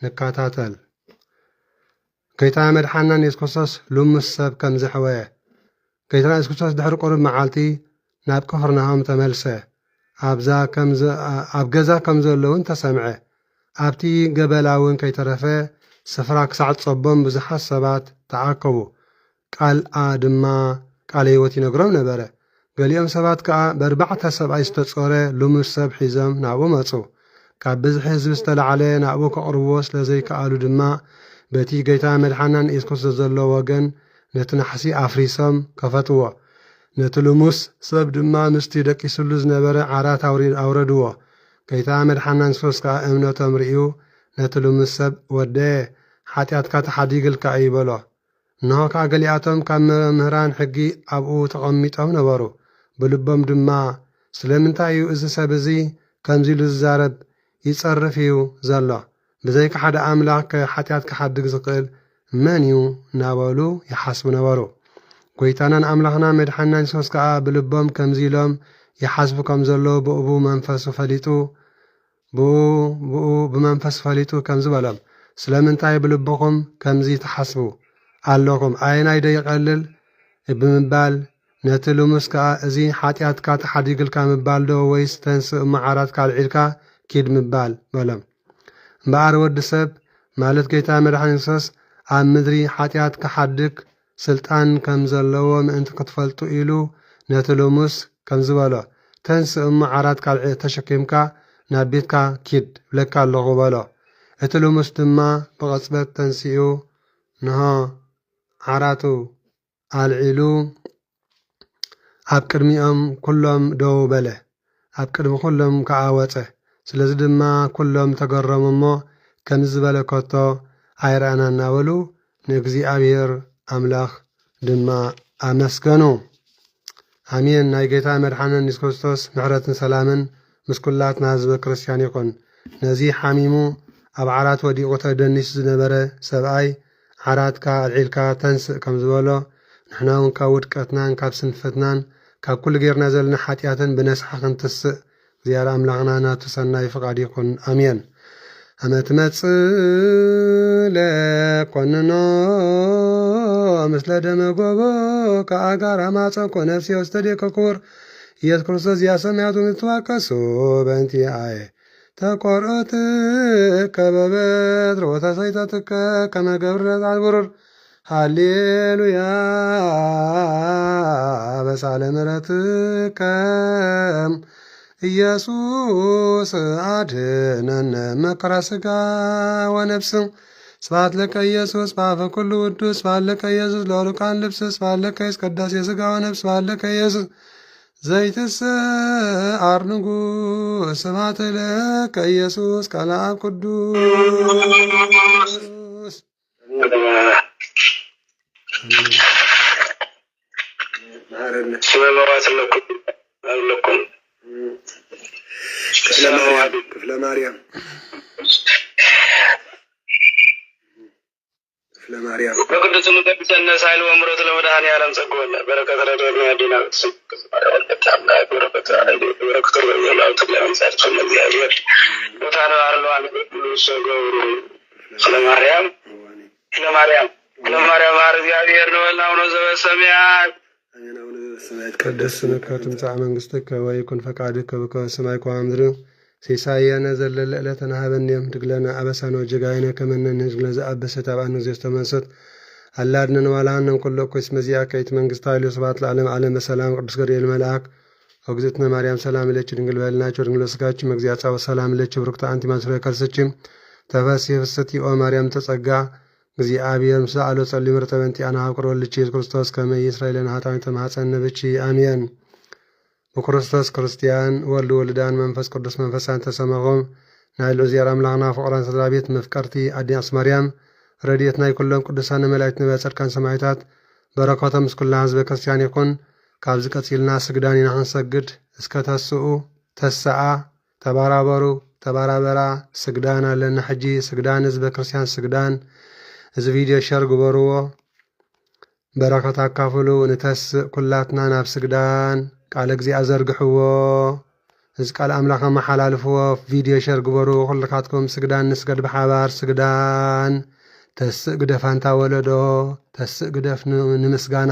ንካታተል። ጎይታ መድሓናን ኢየሱስ ክርስቶስ ልሙስ ሰብ ከም ዘሕወየ ጎይታና ኢየሱስ ክርስቶስ ድሕሪ ቁሩብ መዓልቲ ናብ ቅፍርናሆም ተመልሰ። ኣብ ገዛ ከም ዘሎ እውን ተሰምዐ። ኣብቲ ገበላ እውን ከይተረፈ ስፍራ ክሳዕ ፀቦም ብዙሓት ሰባት ተኣከቡ። ቃልኣ ድማ ቃል ህይወት ይነግሮም ነበረ። ገሊኦም ሰባት ከዓ በ4 ሰብኣይ ዝተጾረ ልሙስ ሰብ ሒዞም ናብኡ መፁ። ካብ ብዝሒ ህዝቢ ዝተላዓለ ናብኡ ከቕርብዎ ስለ ዘይከኣሉ ድማ በቲ ጎይታ መድሓናን ኢየሱስ ክርስቶስ ዘሎ ወገን ነቲ ናሕሲ ኣፍሪሶም ከፈትዎ። ነቲ ልሙስ ሰብ ድማ ምስቲ ደቂሱሉ ዝነበረ ዓራት ኣውረድዎ። ጎይታ መድሓናን ኢየሱስ ክርስቶስ ከዓ እምነቶም ርኢዩ ነቲ ልሙስ ሰብ ወደየ ሓጢኣትካ ተሓዲግልካ ይበሎ። እንሆ ከዓ ገሊኣቶም ካብ መምህራን ሕጊ ኣብኡ ተቐሚጦም ነበሩ። ብልቦም ድማ ስለምንታይ እዩ እዚ ሰብ እዚ ከምዚ ኢሉ ዝዛረብ ይጸርፍ እዩ ዘሎ? ብዘይካ ሓደ ኣምላኽ ሓጢኣት ክሓድግ ዝኽእል መን እዩ እናበሉ ይሓስቡ ነበሩ። ጎይታናን ኣምላኽና መድሓናን ኢየሱስ ከዓ ብልቦም ከምዚ ኢሎም ይሓስቡ ከም ዘለዉ ብኡ ብመንፈስ ፈሊጡ ከም ዝበሎም ስለምንታይ ብልብኹም ከምዚ ተሓስቡ ኣለኹም? ኣየናይ ዶ ይቐልል ብምባል ነቲ ልሙስ ከዓ እዚ ሓጢኣትካ ተሓዲግልካ ምባል ዶ ወይስ ተንስእ መዓራትካ ኣልዒልካ ኪድ ምባል በሎም። እምበኣር ወዲ ሰብ ማለት ጎይታ መድሓኒት ኢየሱስ ኣብ ምድሪ ሓጢኣት ክሓድግ ስልጣን ከም ዘለዎ ምእንቲ ክትፈልጡ ኢሉ ነቲ ልሙስ ከም ዝበሎ ተንስእ መዓራትካ ኣልዒል ተሸኪምካ ናብ ቤትካ ኪድ ብለካ ኣለኹ በሎ። እቲ ልሙስ ድማ ብቕፅበት ተንሲኡ ንሆ ዓራቱ አልዒሉ ኣብ ቅድሚኦም ኩሎም ደው በለ ኣብ ቅድሚ ኩሎም ከዓ ወፀ ስለዚ ድማ ኩሎም ተገረሙ እሞ ከም ዝበለከቶ ኣይረአና እናበሉ ንእግዚአብሔር አምላኽ ድማ አመስገኑ። አሜን። ናይ ጌታ መድኃኒትና ኢየሱስ ክርስቶስ ምሕረትን ሰላምን ምስ ኩላትና ህዝበ ክርስቲያን ይኹን። ነዚ ሓሚሙ ኣብ ዓራት ወዲቑ ተደኒሱ ዝነበረ ሰብኣይ ዓራትካ አልዒልካ ተንስእ ከም ዝበሎ ንሕና እውን ካብ ውድቀትናን ካብ ስንፈትናን ካብ ኩሉ ጌርና ዘለና ሓጢአትን ብነስሓ ክንትስእ እግዚአብሔር አምላኽና ናቱ ሰናይ ፍቃድ ይኹን። አሜን። አመት መጽእ ለኮንኖ ምስለ ደመ ጎቦ ከአጋር አማፀኮ ነፍሴ ውስተ ዴከ ክቡር ኢየሱስ ክርስቶስ ያሰማያቱ ምትዋቀሱ በእንቲአየ ተቆርኦት ከበበትር ወተሰይተትከ ከመ ገብረ ጻልቡሩር ሃሌሉያ በሳለ ምሕረትከ ኢየሱስ አድኅነነ መከራ ሥጋ ወነፍስ። ስብሐት ለከ ኢየሱስ በአፈ ኩሉ ውዱስ ስብሐት ለከ ኢየሱስ ለወሉቃን ልብስ ስብሐት ለከ ኢየሱስ ቅዳሴ ሥጋ ወነፍስ ስብሐት ለከ ኢየሱስ ዘይትሰዓር ንጉሥ ስብሐት ለከ ኢየሱስ ቃለ አብ ቅዱስ ክፍለ ማርያም በቅዱስ ሙቀድሰነ ሳይል ወምሮት ለመድኃኔ ዓለም ጸጎለ በረከተ ረድኤት ያድና ቅድስ ስምከ ትምጻእ መንግሥትከ ወይኩን ፈቃድከ በከመ በሰማይ ከመ በምድር ሲሳየነ ዘለለ ዕለትነ ሀበነ ዮም ህድግ ለነ አበሳነ ወጌጋየነ ከመ ንሕነኒ ህድግ ለዘአበሰ ታብአነ እግዚእነ ተመንሰት አላ አድኅነነ ወላሃነ እምኩሉ እኩይ እስመ ዚአከ ይእቲ መንግሥተ ኃይል ወስብሐት ለዓለመ ዓለም በሰላም ቅዱስ ገብርኤል መልአክ ወእግዝእትነ ማርያም ሰላም ለኪ ድንግል በሕሊናኪ ወድንግል በሥጋኪ እግዚአብሔር ጸባኦት ሰላም ለኪ ብሩክት አንቲ እምአንስቶ ከርሥኪ ተፈሥሒ ፍስሕቲ ኦ ማርያም ተጸጋ እግዚአብሔር ምስለ አሎ ጸልዩ ምሕረተ በእንቲአነ ሀብ ቅርበልኪ ኢየሱስ ክርስቶስ ከመ ይስረይ ለነ ኃጣውኢነ ተማኅፀነ ብኪ አሜን። በክርስቶስ ክርስቲያን ወልድ ወልዳን መንፈስ ቅዱስ መንፈሳን ተሰመኾም ናይ እግዚአብሔር አምላኽና ፍቁራን ስድራ ቤት መፍቀርቲ አዲስ ማርያም ረድኤት ናይ ኩሎም ቅዱሳን መላእክት ነቢያት ጻድቃን ሰማዕታት በረከቶም ምስ ኩላ ህዝበ ክርስቲያን ይኹን። ካብዚ ቀፂልና ስግዳን ኢና ክንሰግድ እስከ ተስኡ ተሰዓ ተባራበሩ ተባራበራ ስግዳን ኣለና ሕጂ ስግዳን ህዝበ ክርስቲያን ስግዳን እዚ ቪድዮ ሸር ግበርዎ በረከት አካፍሉ ንተስእ ኩላትና ናብ ስግዳን ቃል እግዚአ ዘርግሕዎ እዚ ቃል አምላኽ መሓላልፍዎ ቪድዮ ሸር ግበሩ ኩልካትኩም ስግዳን ንስገድ ብሓባር ስግዳን ተስእ ግደፍ አንታ ወለዶ ተስእ ግደፍ ንምስጋና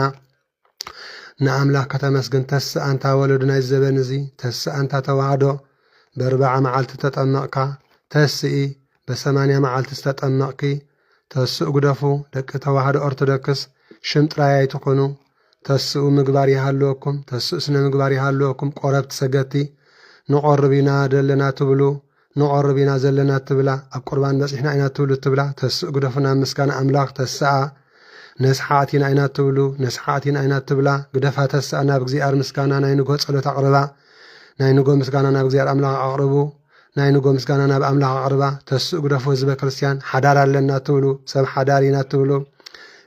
ንአምላኽ ከተመስግን ተስእ አንታ ወለዶ ናይ ዘበን እዚ ተስእ አንታ ተዋህዶ በ40 መዓልቲ ተጠመቕካ ተስኢ በ80 መዓልቲ ዝተጠመቕኪ ተስኡ ግደፉ ደቂ ተዋህዶ ኦርቶዶክስ ሽም ጥራይ ኣይትኾኑ ተስኡ ምግባር ይሃለወኩም ተስኡ ስነ ምግባር ይሃለወኩም ቆረብቲ ሰገቲ ንቆርቢና ደለና ትብሉ ንቆርቢና ዘለና ትብላ ኣብ ቁርባን በፂሕና ኢና ትብሉ ትብላ ተስኡ ግደፉና ምስጋና አምላኽ ተስአ ነስሓቲና ኢና ትብሉ ነስሓቲና ኢና ትብላ ግደፋ ተስአ ናብ እግዚአብሔር ምስጋና ናይ ንጎ ጸሎት አቅርባ ናይ ንጎ ምስጋና ናብ እግዚአብሔር አምላኽ አቅርቡ ናይ ንጎ ምስጋና ናብ አምላኽ አቅርባ ተስኡ ግደፉ ህዝበ ክርስቲያን ሓዳር ኣለና ትብሉ ሰብ ሓዳር ኢና ትብሉ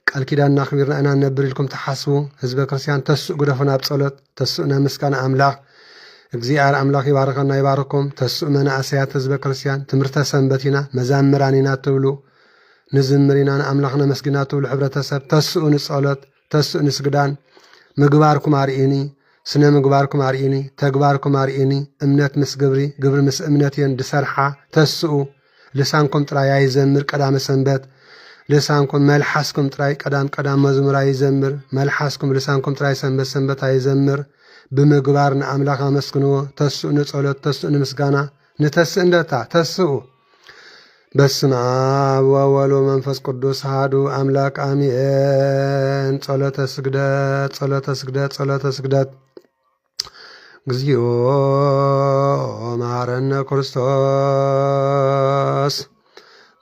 ቃል ኪዳንና ክቢርና ኢና ነብር ኢልኩም ተሓስቡ ህዝበ ክርስቲያን ተስኡ ግደፉ ናብ ጸሎት ተስኡ ናብ ምስጋና አምላኽ እግዚአብሔር አምላኽ ይባርከና ይባርኩም። ተስኡ መናእሰያት ህዝበ ክርስቲያን ትምህርተ ሰንበት ኢና መዛምራን ኢና ትብሉ ንዝምር ኢና ንአምላኽ ነመስግና ትብሉ ሕብረተሰብ ተስኡ ንጸሎት ተስኡ ንስግዳን ምግባርኩም አርኢኒ ስነ ምግባርኩም አርኢኒ ተግባርኩም አርኢኒ እምነት ምስ ግብሪ ግብሪ ምስ እምነት እየን ድሰርሓ ተስኡ ልሳንኩም ጥራይ ኣይዘምር ቀዳመ ሰንበት ልሳንኩም መልሓስኩም ጥራይ ቀዳም መዝሙር ኣይዘምር መልሓስኩም ልሳንኩም ጥራይ ሰንበት ሰንበት ኣይዘምር ብምግባር ንአምላኽ አመስግንዎ ተስኡ ንጸሎት ተስኡ ንምስጋና ንተስእ እንደታ ተስኡ በስመ አብ ወወልድ ወመንፈስ ቅዱስ አሐዱ አምላክ አሜን። ጸሎተ ስግደት ጸሎተ ስግደት ጸሎተ ስግደት እግዚኦ መሐረነ ክርስቶስ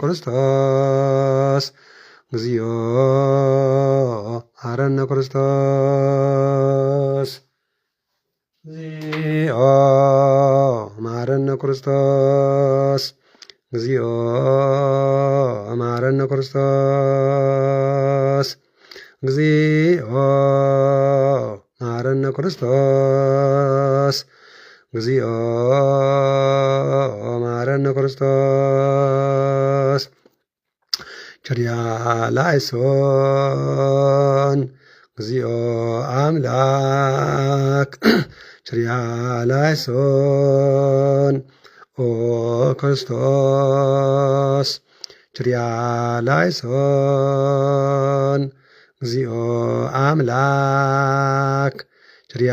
ክርስቶስ እግዚኦ መሐረነ ክርስቶስ እግዚኦ መሐረነ ክርስቶስ እግዚኦ መሐረነ ክርስቶስ እግዚኦ መሐረነ ክርስቶስ እግዚኦ መሐረነ ክርስቶስ ቸርያ ላይሶን እግዚኦ አምላክ ቸርያ ላይሶን ኦ ክርስቶስ ቸርያ ላይሶን እግዚኦ አምላክ ቸርያ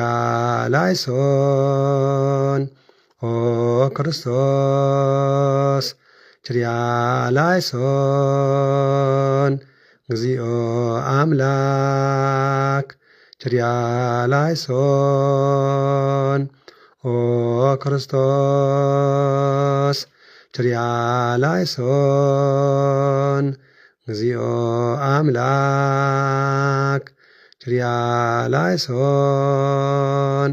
ላይሶን ኦ ክርስቶስ ቸርያ ላይሶን እግዚኦ አምላክ ቸርያ ላይሶን ኦ ክርስቶስ ቸርያ ላይሶን እግዚኦ አምላክ ቸርያ ላይሶን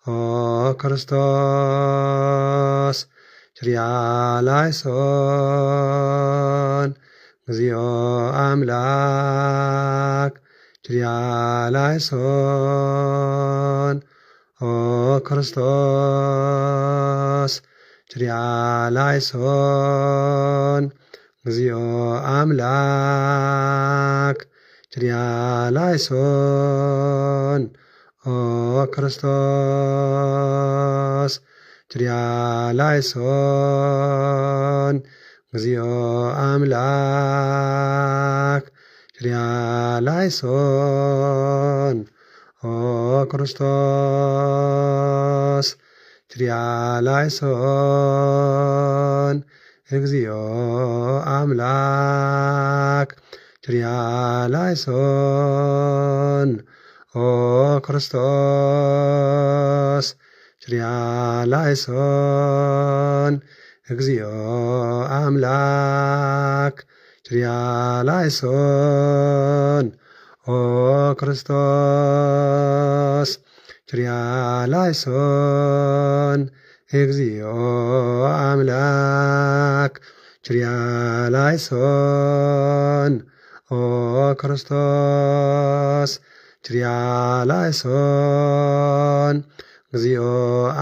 ኦ ክርስቶስ ቸርያ ላይሶን እግዚኦ አምላክ ቸርያ ላይሶን ኦ ክርስቶስ ቸርያ ላይሶን እግዚኦ አምላክ ቸርያ ላይሶን ኦ ክርስቶስ ቸርያ ላይሶን እግዚኦ አምላክ ቸርያ ላይሶን ኦ ክርስቶስ ቸርያ ላይሶን እግዚኦ አምላክ ቸርያ ላይሶን ኦ ክርስቶስ ቸርያ ላይሶን እግዚኦ አምላክ ቸርያ ላይሶን ኦ ክርስቶስ ቸርያ ላይሶን እግዚኦ አምላክ ቸርያ ላይሶን ኦ ክርስቶስ ቸርያ ላይሶን እግዚኦ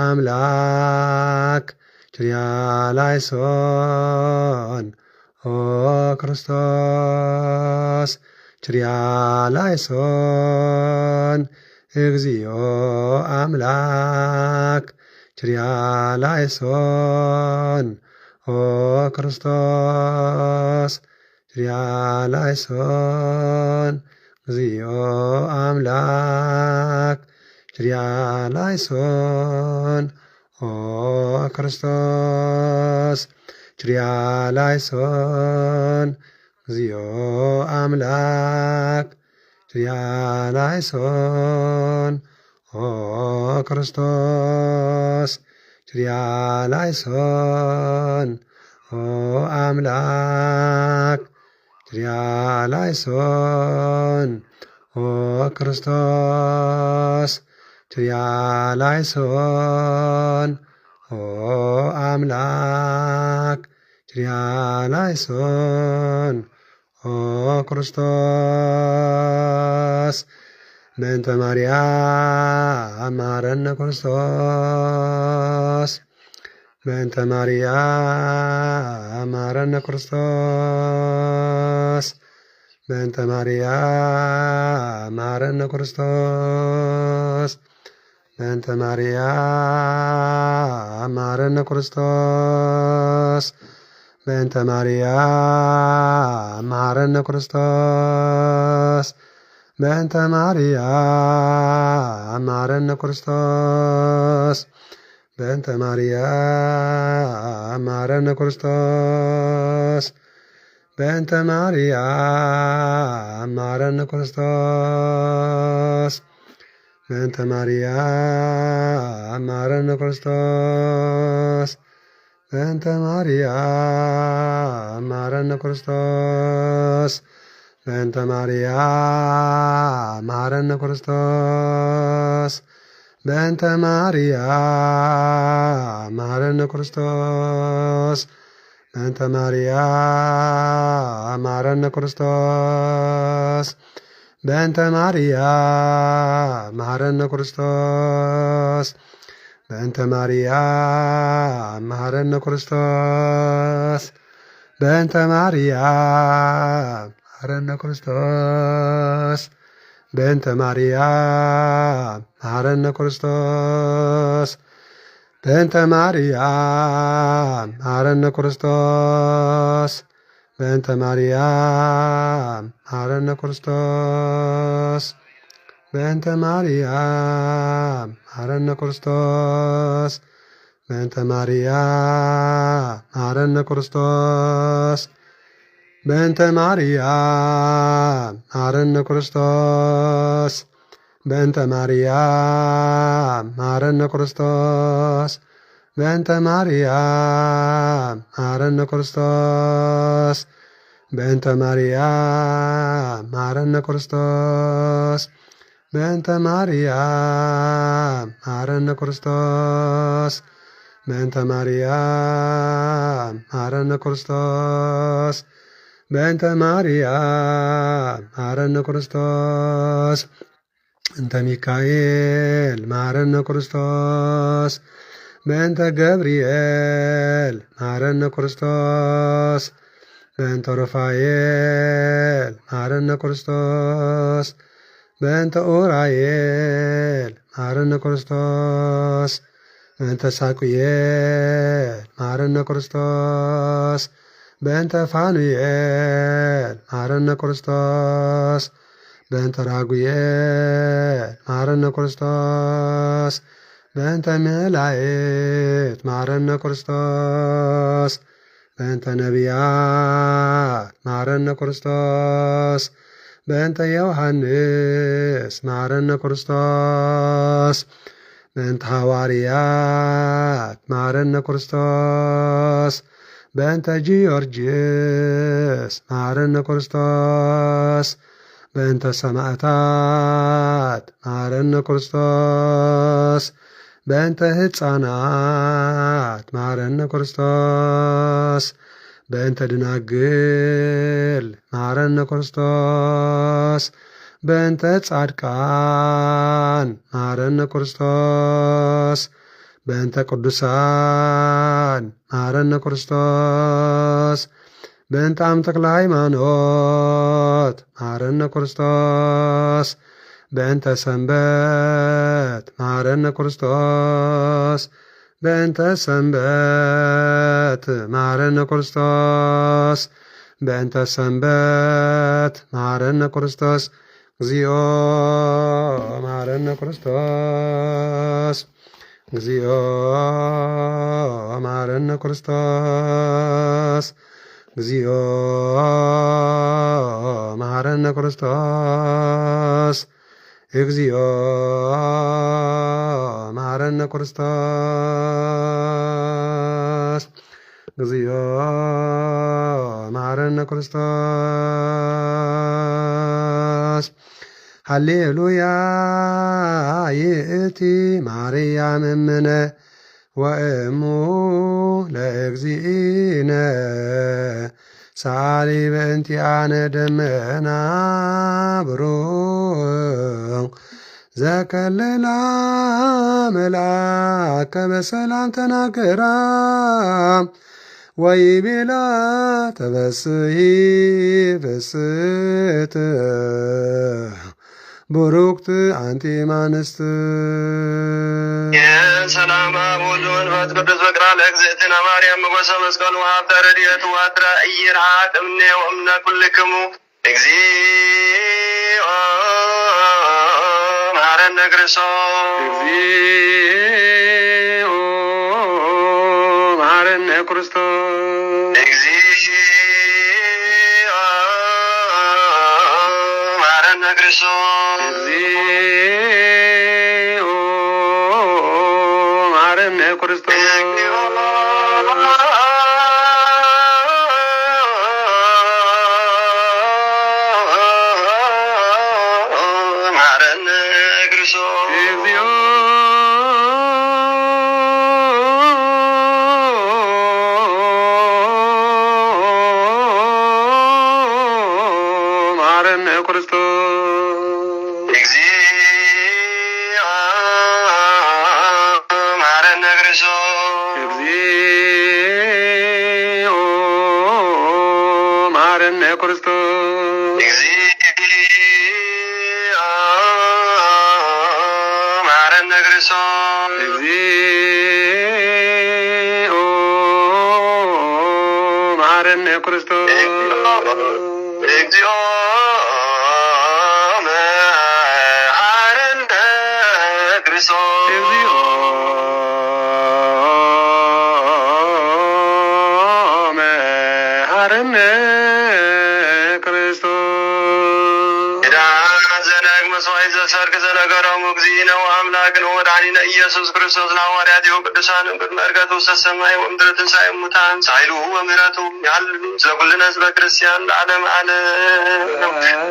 አምላክ ቸርያ ላይሶን ኦ ክርስቶስ ቸርያ ላይሶን እግዚኦ አምላክ ቸርያ ላይሶን ኦ ክርስቶስ ቸርያ ላይሶን እግዚኦ አምላክ ቸርያ ላይሶን ኦ ክርስቶስ ቸርያ ላይሶን እግዚኦ አምላክ ቸርያ ላይሶን ኦ ክርስቶስ ቸርያ ላይሶን ኦ አምላክ ቸርያ ላይሶን ኦ ክርስቶስ ቸርያ ላይሶን ኦ አምላክ ቸርያ ላይሶን ኦ ክርስቶስ በእንተ ማርያም መሐረነ ክርስቶስ በእንተ ማርያም መሐረነ ክርስቶስ በእንተ ማርያም መሐረነ ክርስቶስ በእንተ ማርያም መሐረነ ክርስቶስ በእንተ ማርያም መሐረነ ክርስቶስ በእንተ ማርያም መሐረነ ክርስቶስ በእንተ ማርያም መሐረነ ክርስቶስ በእንተ ማርያም መሐረነ ክርስቶስ በእንተ ማርያም መሐረነ ክርስቶስ በእንተ ማርያም መሐረነ ክርስቶስ በእንተ ማርያም መሐረነ ክርስቶስ በእንተ ማርያም መሐረነ ክርስቶስ በእንተ ማርያም መሐረነ ክርስቶስ በእንተ ማርያም መሐረነ ክርስቶስ በእንተ ማርያም መሐረነ ክርስቶስ በእንተ ማርያም መሐረነ ክርስቶስ በእንተ ማርያም መሐረነ ክርስቶስ በእንተ ማርያም መሐረነ ክርስቶስ በእንተ ማርያም መሐረነ ክርስቶስ በእንተ ማርያም መሐረነ ክርስቶስ በእንተ ማርያም መሐረነ ክርስቶስ በእንተ ማርያም መሐረነ ክርስቶስ በእንተ ማርያም መሐረነ ክርስቶስ በእንተ ማርያም መሐረነ ክርስቶስ በእንተ ማርያም መሐረነ ክርስቶስ በእንተ ማርያም መሐረነ ክርስቶስ በእንተ ማርያም መሐረነ ክርስቶስ በእንተ ማርያም መሐረነ ክርስቶስ እንተ ሚካኤል መሐረነ ክርስቶስ በእንተ ገብርኤል መሐረነ ክርስቶስ በእንተ ሩፋኤል መሐረነ ክርስቶስ በእንተ ኡራኤል መሐረነ ክርስቶስ በእንተ ሳቁኤል መሐረነ ክርስቶስ በእንተ ፋኑኤል መሐረነ ክርስቶስ በእንተ ራጉኤል መሐረነ ክርስቶስ በእንተ መላእክት መሐረነ ክርስቶስ በእንተ ነቢያት መሐረነ ክርስቶስ በእንተ ዮሐንስ መሐረነ ክርስቶስ በእንተ ሐዋርያት መሐረነ ክርስቶስ በእንተ ጊዮርጊስ መሐረነ ክርስቶስ በእንተ ሰማዕታት መሐረነ ክርስቶስ በእንተ ሕፃናት መሐረነ ክርስቶስ በእንተ ደናግል መሐረነ ክርስቶስ በእንተ ጻድቃን መሐረነ ክርስቶስ በእንተ ቅዱሳን መሐረነ ክርስቶስ በእንተ አምተክለ ሃይማኖት መሐረነ ክርስቶስ በእንተ ሰንበት መሐረነ ክርስቶስ በእንተ ሰንበት መሐረነ ክርስቶስ በእንተ ሰንበት መሐረነ ክርስቶስ እግዚኦ መሐረነ ክርስቶስ እግዚኦ መሐረነ ክርስቶስ እግዚኦ መሐረነ ክርስቶስ እግዚኦ መሐረነ ክርስቶስ እግዚኦ መሐረነ ክርስቶስ ሃሌሉያ ይእቲ ማርያም እምነ ወእሙ ለእግዚእነ ሳሊ በእንቲአነ ደመና ብሩህ ዘከለላ መልአከ በሰላም ተናገራ ወይቤላ ተበስሒ ፍስሕት ቡሩክት አንቲ እማንስት የሰላም አብ ወወልድ ወመንፈስ ቅዱስ በቅራ ለእግዝእትነ ማርያም ሞገሰ መስቀሉ ሀብተ ረድኤቱ ዋትራ ኢይርሐቅ እምኔ ወእምነ ኩልክሙ እግዚኦ መሐረነ ክርስቶስ እግዚኦ መሐረነ ክርስቶስ እግዚኦ መሐረነ ክርስቶስ እግዚኦ መሐረነ ክርስቶስ ማረነ ክርስቶስ እግዚኦ ማረነ ክርስቶስ እግዚኦ ማረነ ክርስቶስ እግዚኦ ማረነ ክርስቶስ እግዚኦ ማረነ ክርስቶስ እግዚኦ መሐረነ ክርስቶስ እግዚኦ መሐረነ ክርስቶስ ዳን ዘነግ መስዋዕት ዘሰርክ ዘነገሮሙ እግዚእነ ወአምላክነ ወመድኃኒነ ኢየሱስ ክርስቶስ ለሐዋርያቲሁ ቅዱሳን ቅድመ ዕርገቱ ውስተ ሰማይ ወእምድኅረ ትንሣኤ እሙታን ኃይሉ ወምሕረቱ ያህሉ ስለ ኩልነ ሕዝበ ክርስቲያን ለዓለመ ዓለም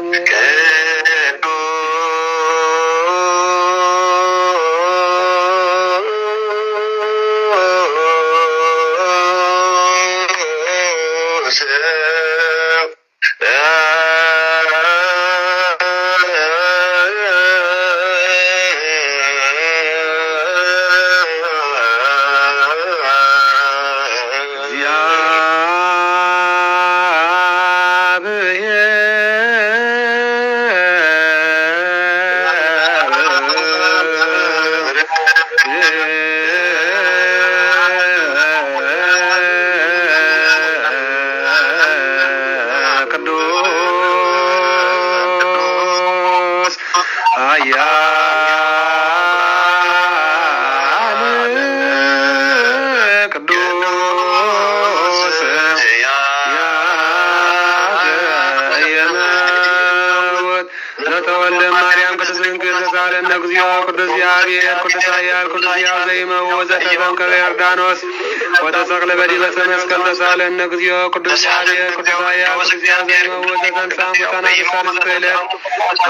ወተሰቅለ በዲበ መስቀል ተሳለነ እግዚኦ ቅዱስ እግዚአብሔር ቅዱስ ኃያል እግዚአብሔር ወዘተን ሳሙታና ምሳሌ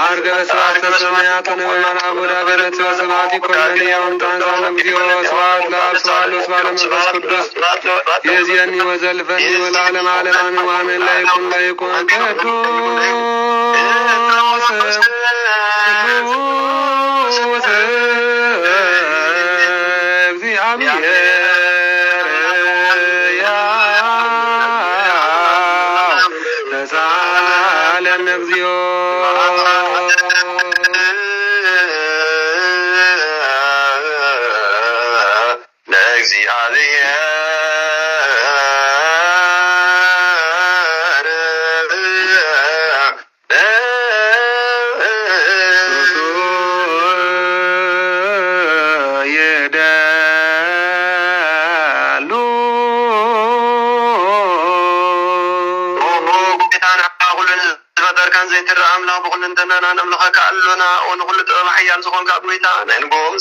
አርገ በስብሐት ተሰማያት ወነመናቡ ዳገነት በስብሐት ይኮነን ያውንታን ሳለ እግዚኦ ስብሐት ለአብ ስብሐት ለወልድ ለመንፈስ ቅዱስ የዚያኒ ወዘልፈኒ ወለዓለመ ዓለም አሜን። ላይኩን ቅዱስ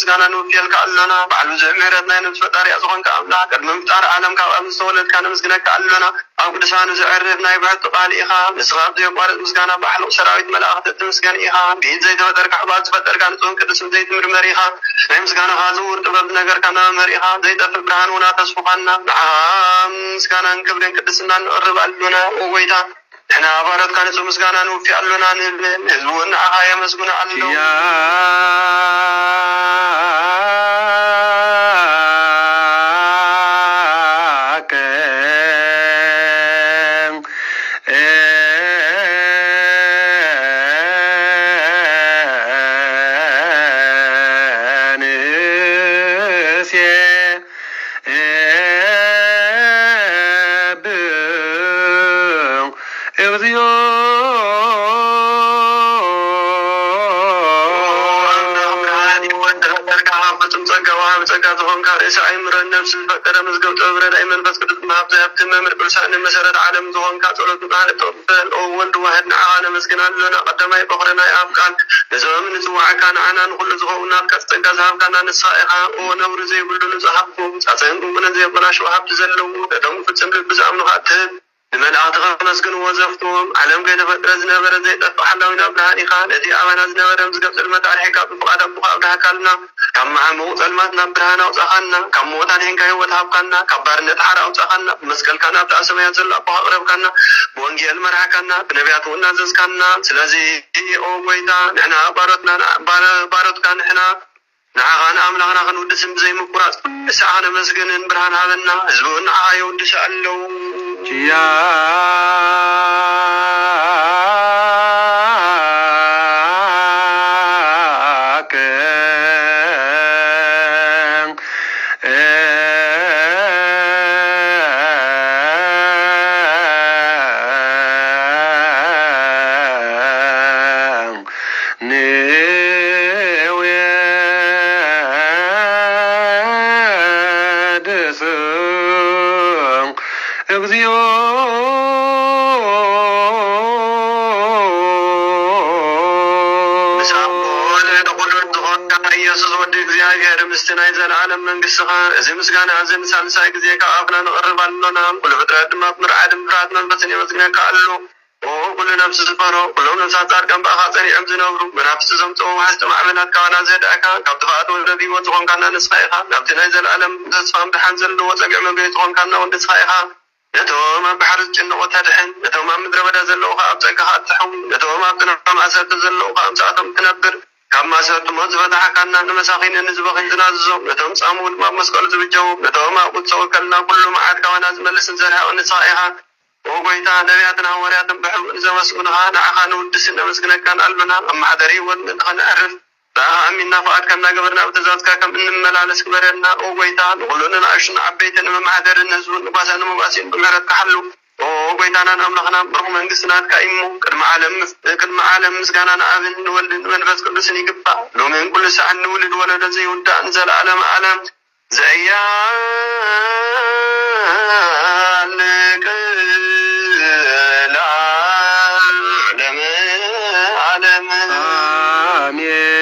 ምስጋና ንውክልካ ኣለና ባዕሉ ዘምህረት ናይ ነብስ ፈጣሪ ዝኾንካ ኣምላክ ቅድሚ ምፍጣር ዓለም ካብ ኣብ ዝተወለድካ ነምስግነካ ኣለና ኣብ ቅዱሳኑ ዘዕርፍ ናይ ብሕቲ ቃል ኢኻ ንስኻ ብዘይቋረፅ ምስጋና ባዕሉ ሰራዊት መላእኽቲ እትምስገን ኢኻ ብኢድ ዘይተፈጠርካ ሕባር ዝፈጠርካ ንጹህን ቅዱስን ዘይትምርመር ኢኻ ናይ ምስጋናኻ ዝውር ጥበብ ነገርካ እናመመር ኢኻ ዘይጠፍእ ብርሃን ውና ተስፉኻና ንዓ ምስጋናን ክብርን ቅድስናን ንቕርብ ኣለና ወይታ ንሕና ኣባረትካ ንጹህ ምስጋና ንውፊ ኣለና ንብል ህዝቡ ንዓኻ የመስጉኑ ኣለዉ መሰረት ዓለም ዝኾንካ ጸሎት ንጣን ወልድ ዋሕድ ንዓኻ ነመስግን ኣለና ቀዳማይ በኽረና ኣብቃል ንዞም ንፅዋዕካ ንዓና ንኩሉ ዝኸውና ካፀጋ ዝሃብካና ንስኻ ኢኻ ነብሪ ዘይብሉ ንፅሓፍኩ ፃፅን ጉንጉነን ዘይበላሽው ሃብቲ ዘለዉ ደደሙ ፍፅም ብዝኣምኑኻ ትህብ لملأت مسكن وزفتهم علم كيد فترة زنبر زي تفحلوا إلى برهانك التي أمنا زنبر مزقب المتاع حكاب بقعد بقعدها كلنا كم معموت المتنا برهانا وصخنا كم موتان هنكا وتحبقنا كبرنا حرا وصخنا مسكل كنا بتأسم ينزل أبوها قرب كنا بوانجي المرح كنا بنبيات ونزز كنا سلازي أو بيتا نحنا بارت كان نحنا نعانا أملغنا خنودسم زي مقرات ساعنا مسكن برهان هذا حزبون عايو دسألو زي مسكنا زي مثال سايق زي كأفنا نقرب لنا كل فترة ما بنرعد مرات من بس نمسكنا كألو وكل نفس سفره كل نفس صار كم بخاطر أمزنا برو بنفس زمتو وحست معاملات كنا زي دعكا كبتفات والذي وتقون كنا نسخيها نبتنا زي العالم تسفهم بحنزل وتقع من بيتقون كنا ونسخيها نتو ما بحرز جنة وتدحن نتو ما مدري ولا زلوها أبتكها تحوم نتو ما بتنعم أسد زلوها أمساتهم تنبر كما سألت موزفة حكانا نمساخين النزبخين تناززهم نتهم صامون ما مسكولة بجوب نتهم ما قد سوكلنا كل ما عاد كواناز ملس نزرها ونصائها وقويتا نبياتنا ورياتنا بحب إذا مسكونها نعخان ودسنا مسكنا كان ألمنا أما عدري ونخان أعرف لا أمينا فأد كنا قبرنا وتزادكا كم إن الملالس كبرنا وقويتا نقولنا نعشنا عبيتنا ممعدر النزول نباسنا مباسين بمهرة كحلو وبيتنا نملخنا برغم من قسنات كائمو كلمة عالم مسكانا نعبن نولد منفس كل سنة قبا لو من كل ساعة نولد ولد زي وندا أنزل عالم عالم زيالك العالم عالم آمين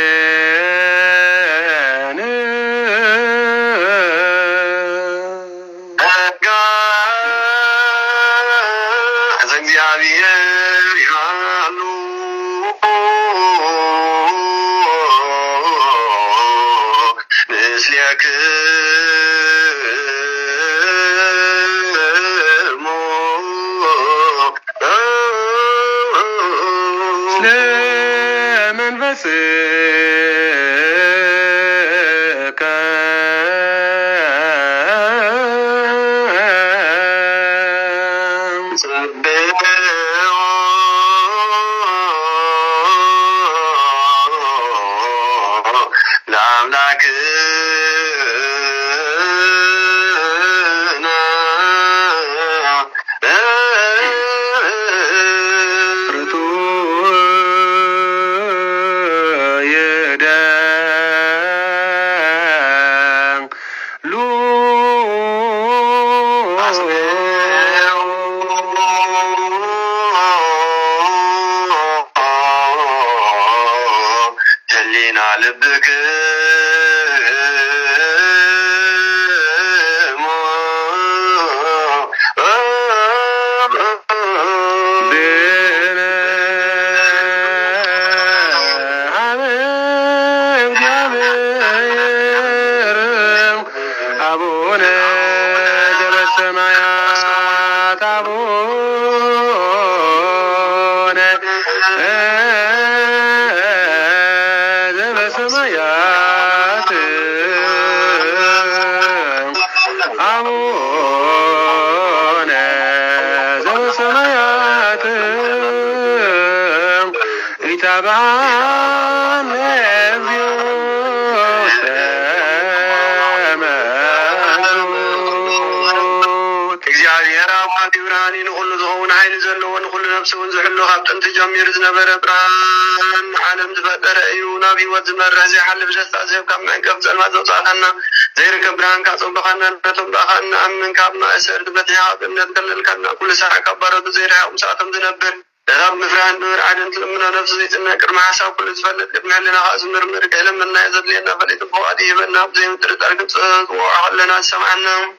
جمير زنبر بران عالم تفدر أيونا بيوت زمر زي حل بجسد زي كم من كف زلمة وصاخنا زي ركب بران كاتو بخنا نتوب بخنا أمن كابنا أسر دبتها بمنتكلل كنا كل ساعة كبرت زي رها ومساتم زنبر لذاب مفران دور عادن تلمنا نفس زي تنكر مع حساب كل زفلت ابن لنا خاص مرمر كلام منا يزد لنا فليت بوادي بنا زي متر تركت وعلنا سمعنا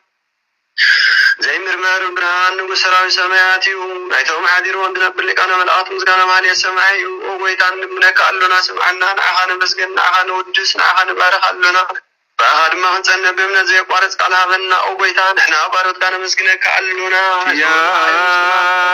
زي مرمر برهان وسراوي سماياتيو نايتهم حاضرون بنبر لقانا ملآت مزقانا مالي السماعيو وقويتان نبنك قالونا سمعنا نعخان مسقن نعخان ودس نعخان بارخ قالونا فهاد ما هنسان بمنا زي قوارس قالها بنا وقويتان احنا بارد كان مسقنك قالونا يا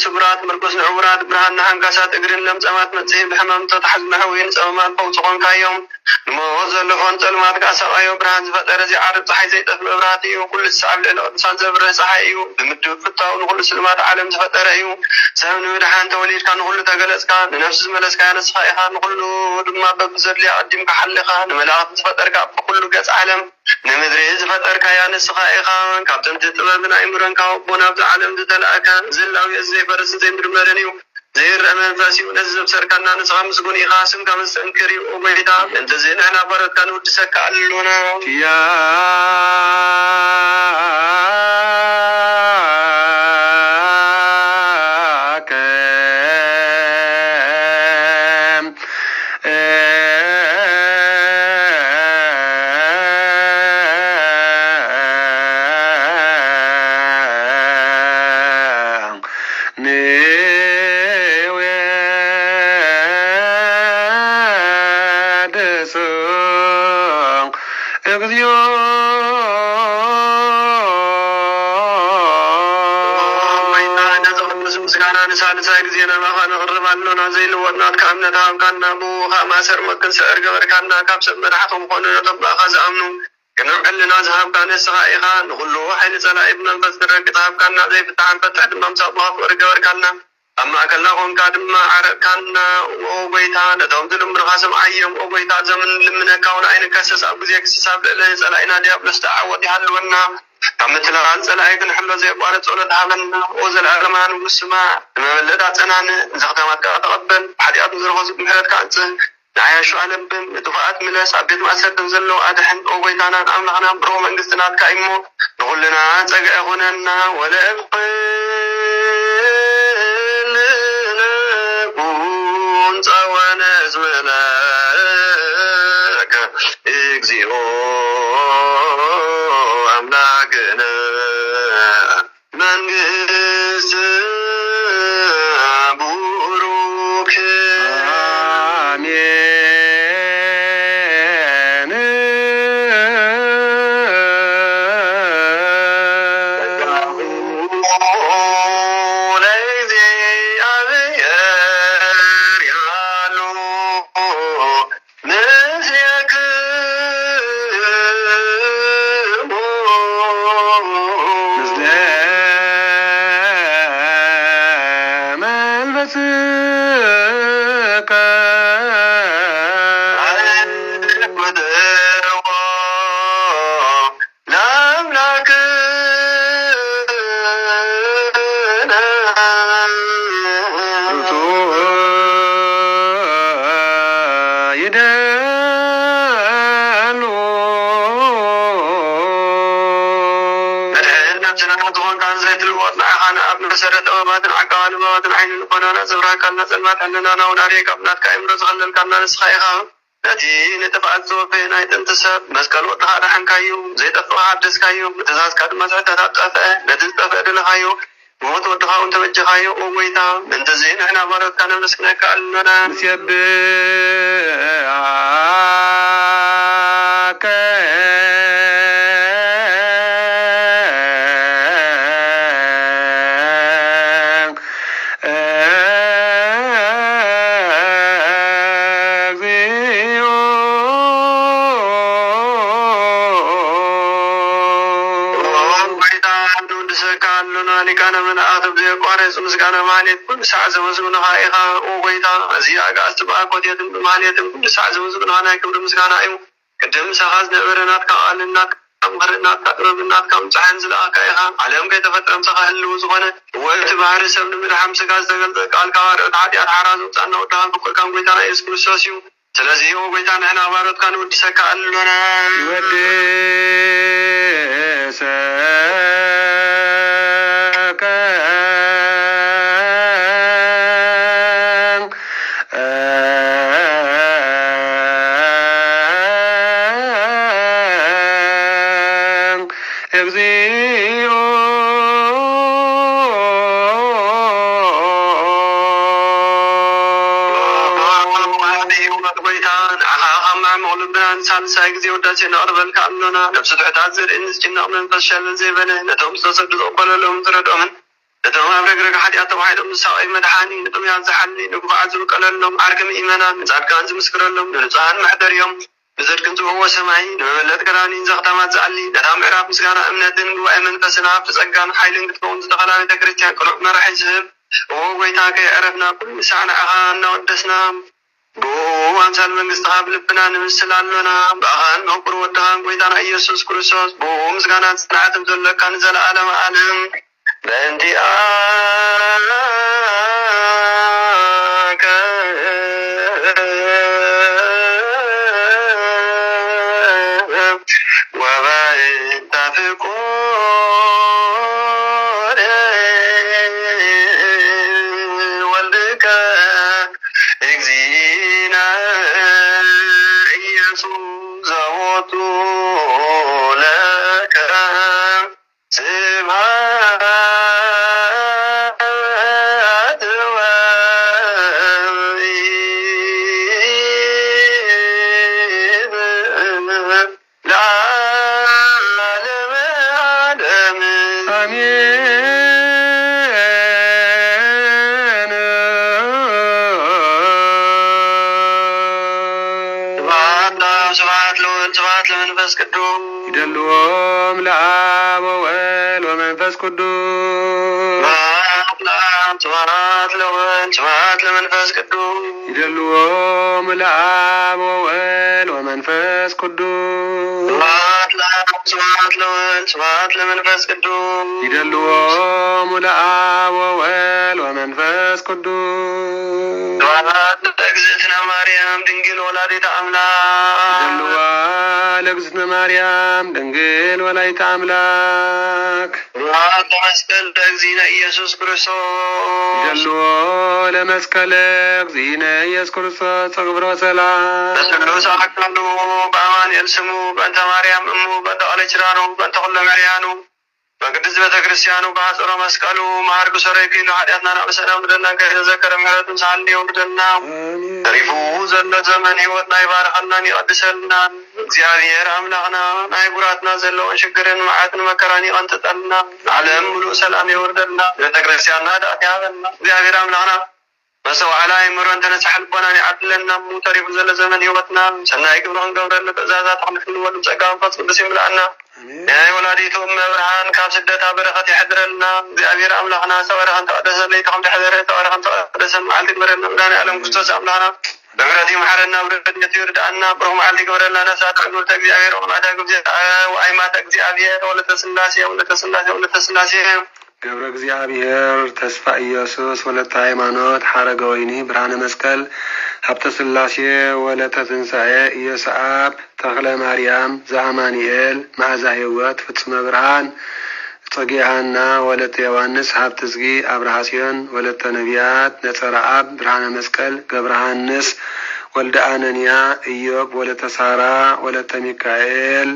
سبرات مركز نعورات برهان نحنقاسات اقرين لمسامات متزهي بحمام تتحزم حوين سامات بوصقون كايوم نموز اللفون تلمات قاسا ايو برهان زفتر زي عارب صحي زي تفل ابراتي وكل السعب للأقصان زبره صحي ايو بمدو فتاو نقول سلمات عالم زفتر ايو سامن ودحان توليد كان نقول تقلس كان نفس ملس كان صحيحا نقول دما ببزر لي عدم كحلقا نملاقات زفتر كاب كل قاس عالم نمدري زفتر كيان الصخائخا كابتن تتبابنا عمران كاوبونا بعالم تتلقا زلاو يزي فرس زي مرمرنيو زي الرأمان فاسي ونزب سركنا نسغى مسقوني خاسم كمس انكري وميتا انت زين احنا برد كانوا تسكى اللونا يا زي الوطنات كأمنا تام كنا بوها ما سر مكن سر قبر كنا كابسب مرحتهم قلنا طبقا خاز أمنو كنا محلنا زهاب كان السغائقا نقولوا حيل سلا ابن بسر كتاب كنا زي فتحان فتح دمام سابوها قبر كنا أما أكلناهم كادم عرق كنا وبيتا ندوم دلم رخاسم عيم وبيتا زمن لمنا كون عين كسس أبو زيك سساب لله سلاينا دياب لستعود يحلونا مثل عن سلايك نحلو زي بارت صولة حالنا وزل أرمان والسماع مملدات أنان زغتمات كأتقبل حديات مزرغوز بمحلات كأنسه نعيشو ألم بمتفاقات ملاس عبيت مؤسر تنزلو أدحن وبيتانا أملغنا برو منقستنات كأيمو نقول لنا تقع غننا ولا نكون سوانا اسمناك اكزيو أملاكنا منقست بروك آمين مسرت أمات العقال ومات العين القناة زبرا كنا سلمات أننا نوناري كابنات كائم رزغل كنا نسخيها التي نتفعل زوفين أي تنتسب مسكال وطهار حنكايو زيت أفوها بدسكايو بتزاز كاد مسرت تتفع نتستفع دلخايو موت وطها ونتوجهايو وويتا من تزين احنا مرد كنا نسكنا كألنا نسيبك كان من آدم زي قارس مسكنا ماليت كل ساعة زمزمنا هايها وبيتا زياقة استباق وديت ماليت كل ساعة زمزمنا هاي كبر مسكنا أيو قدم سخاز نبرنات كألنات مغرنا ربنا كم تعين زلا كايها عليهم كي تفترم سخال وزغنا وقت بحر سبن من حمسك استقل قال كار عادي حراز وصلنا ودهم بكل كم قيتنا يسكن سوسيو سلازي وقيتنا هنا بارد كانوا ودسك علونا سايق وداتي نقرب كأننا نفس تعتذر إن جنا من فشل زي بنا نتهم تصدق قبل لهم تردهم نتهم أبرق حد يعطوا واحد من سائر مدحاني نتهم يعزحني نقف عزل قلل لهم عاركم إيمانا نزعل كان مسكر لهم نزعل محضر يوم بزر كنت هو سمعي نولد كراني زغتا ما تزعلي نتهم عراف مسكانا أمنة وأمن فسنا فسقان حيل نتفون تدخلان تكريتيان قلوبنا رح يزهب وقويتاك عرفنا كل ساعنا أغانا ودسنا بو أمثال من استغاب لبنا نمسلالنا بأغان نقر ودهان قويتانا إيسوس كريسوس بو مسغانات سنعت مدلك كان زل عالم عالم بانتي وبعد تفكور والدك اكزينا يسوع زوت لك سمعت لعالم عالم آمين سبحان لمنفس قدوس يدلوهم لآب ووالد ومنفس قدوس سبحان لمنفس قدوس يدلوهم لآب ووالد ومنفس قدوس سبحان لمنفس قدوس يدلوهم لآب ووالد ومنفس قدوس سبحان لأجزتنا مريم دنجل ولادة أملاك يدلوها لأجزتنا مريم دنجل ولادة أملاك سبحان لمسكال لأجزينا إيسوس كريستوس يدلوها لمسكال لأجزينا إيسوس كريستوس صغبر وسلام بسلو ساقلو بأمان يلسمو بأنت مريم أمو بأنت أليشرانو بأنت كل مريانو بقدس بيت كريستيانو بعصر مسكالو ماركو سريكينو حديثنا نعبسنا مدلنا كذكر مهرة سعلي ومدلنا تريفو زل زمن هيوتنا يبارخنا يقدسلنا እግዚአብሔር አምላክና ናይ ጉራትና ዘለውን ሽግርን መዓትን መከራን ይቀንጥጠልና ዓለም ሙሉእ ሰላም ይወርደልና ቤተክርስቲያንና ዳእትያበልና እግዚአብሔር አምላክና መስዋዕላይ ምሮን ተነሳሕ ልቦናን ይዓድለና ተሪፉ ዘሎ ዘመን ህይወትና ሰናይ ግብሪ ክንገብረሉ ትእዛዛት ክንፍልወሉ ፀጋ መንፈስ ቅዱስ ይምላአና ናይ ወላዲቱ መብርሃን ካብ ስደታ በረኸት ይሕድረልና እግዚአብሔር አምላክና ሰበረኸን ተቀደሰለይ ተኸም ተሕደረ ተበረኸን ተቀደሰ መዓልቲ ግበረልና መድኃኔ ዓለም ክርስቶስ አምላክና بغرتي محرنا بردت يردعنا برهم على قبرنا نسات قلت እግዚአብሔር ومعتا وأيمات እግዚአብሔር ولا تسلاسي ገብረ እግዚአብሔር ተስፋ ኢየሱስ ወለተ ሃይማኖት ሐረገ ወይኒ ብርሃነ መስቀል ሀብተ ስላሴ ወለተ ትንሣኤ ኢየሱስ ተክለ ማርያም ዘአማኑኤል መዓዛ ሕይወት ፍጹመ ብርሃን ጸጊሃና ወለተ ዮሐንስ ሀብተ ዝጊ አብርሃሲዮን ወለተ ነቢያት ነጸረ አብ ብርሃነ መስቀል ገብረሃንስ ወልደ አነንያ ኢዮብ ወለተ ሳራ ወለተ ሚካኤል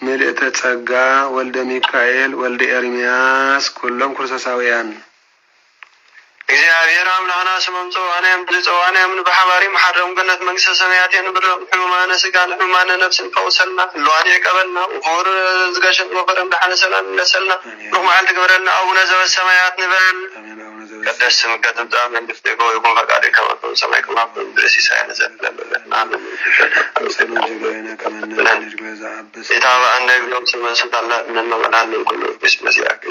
ምልእተ ጸጋ ወልደ ሚካኤል ወልደ ኤርምያስ ኩሎም ክርስቶሳውያን እግዚአብሔር አምላክና ስሙም ጽዋናም ጽዋናም በሐዋሪ መሐረም ገነት መንግስተ ሰማያት የንብረ ሕማነ ስጋ ሕማነ ነፍስን ፈውሰልና ለዋን የቀበልና ወር ዝጋሽን ወፈረም ደሐነ ሰላም ለሰልና ወማዓል ተግበረልና አቡነ ዘበሰማያት ንበል ቀደስ ስምከ ትምጣ መንግስትህ ይኩን ፈቃድህ ከመ በሰማይ ከማሁ በምድር ሲሳየነ ዘለለና አሜን ኢታባአነ ግሎም ስመሰታላ እንነመናን ኩሉ በስመሲያክ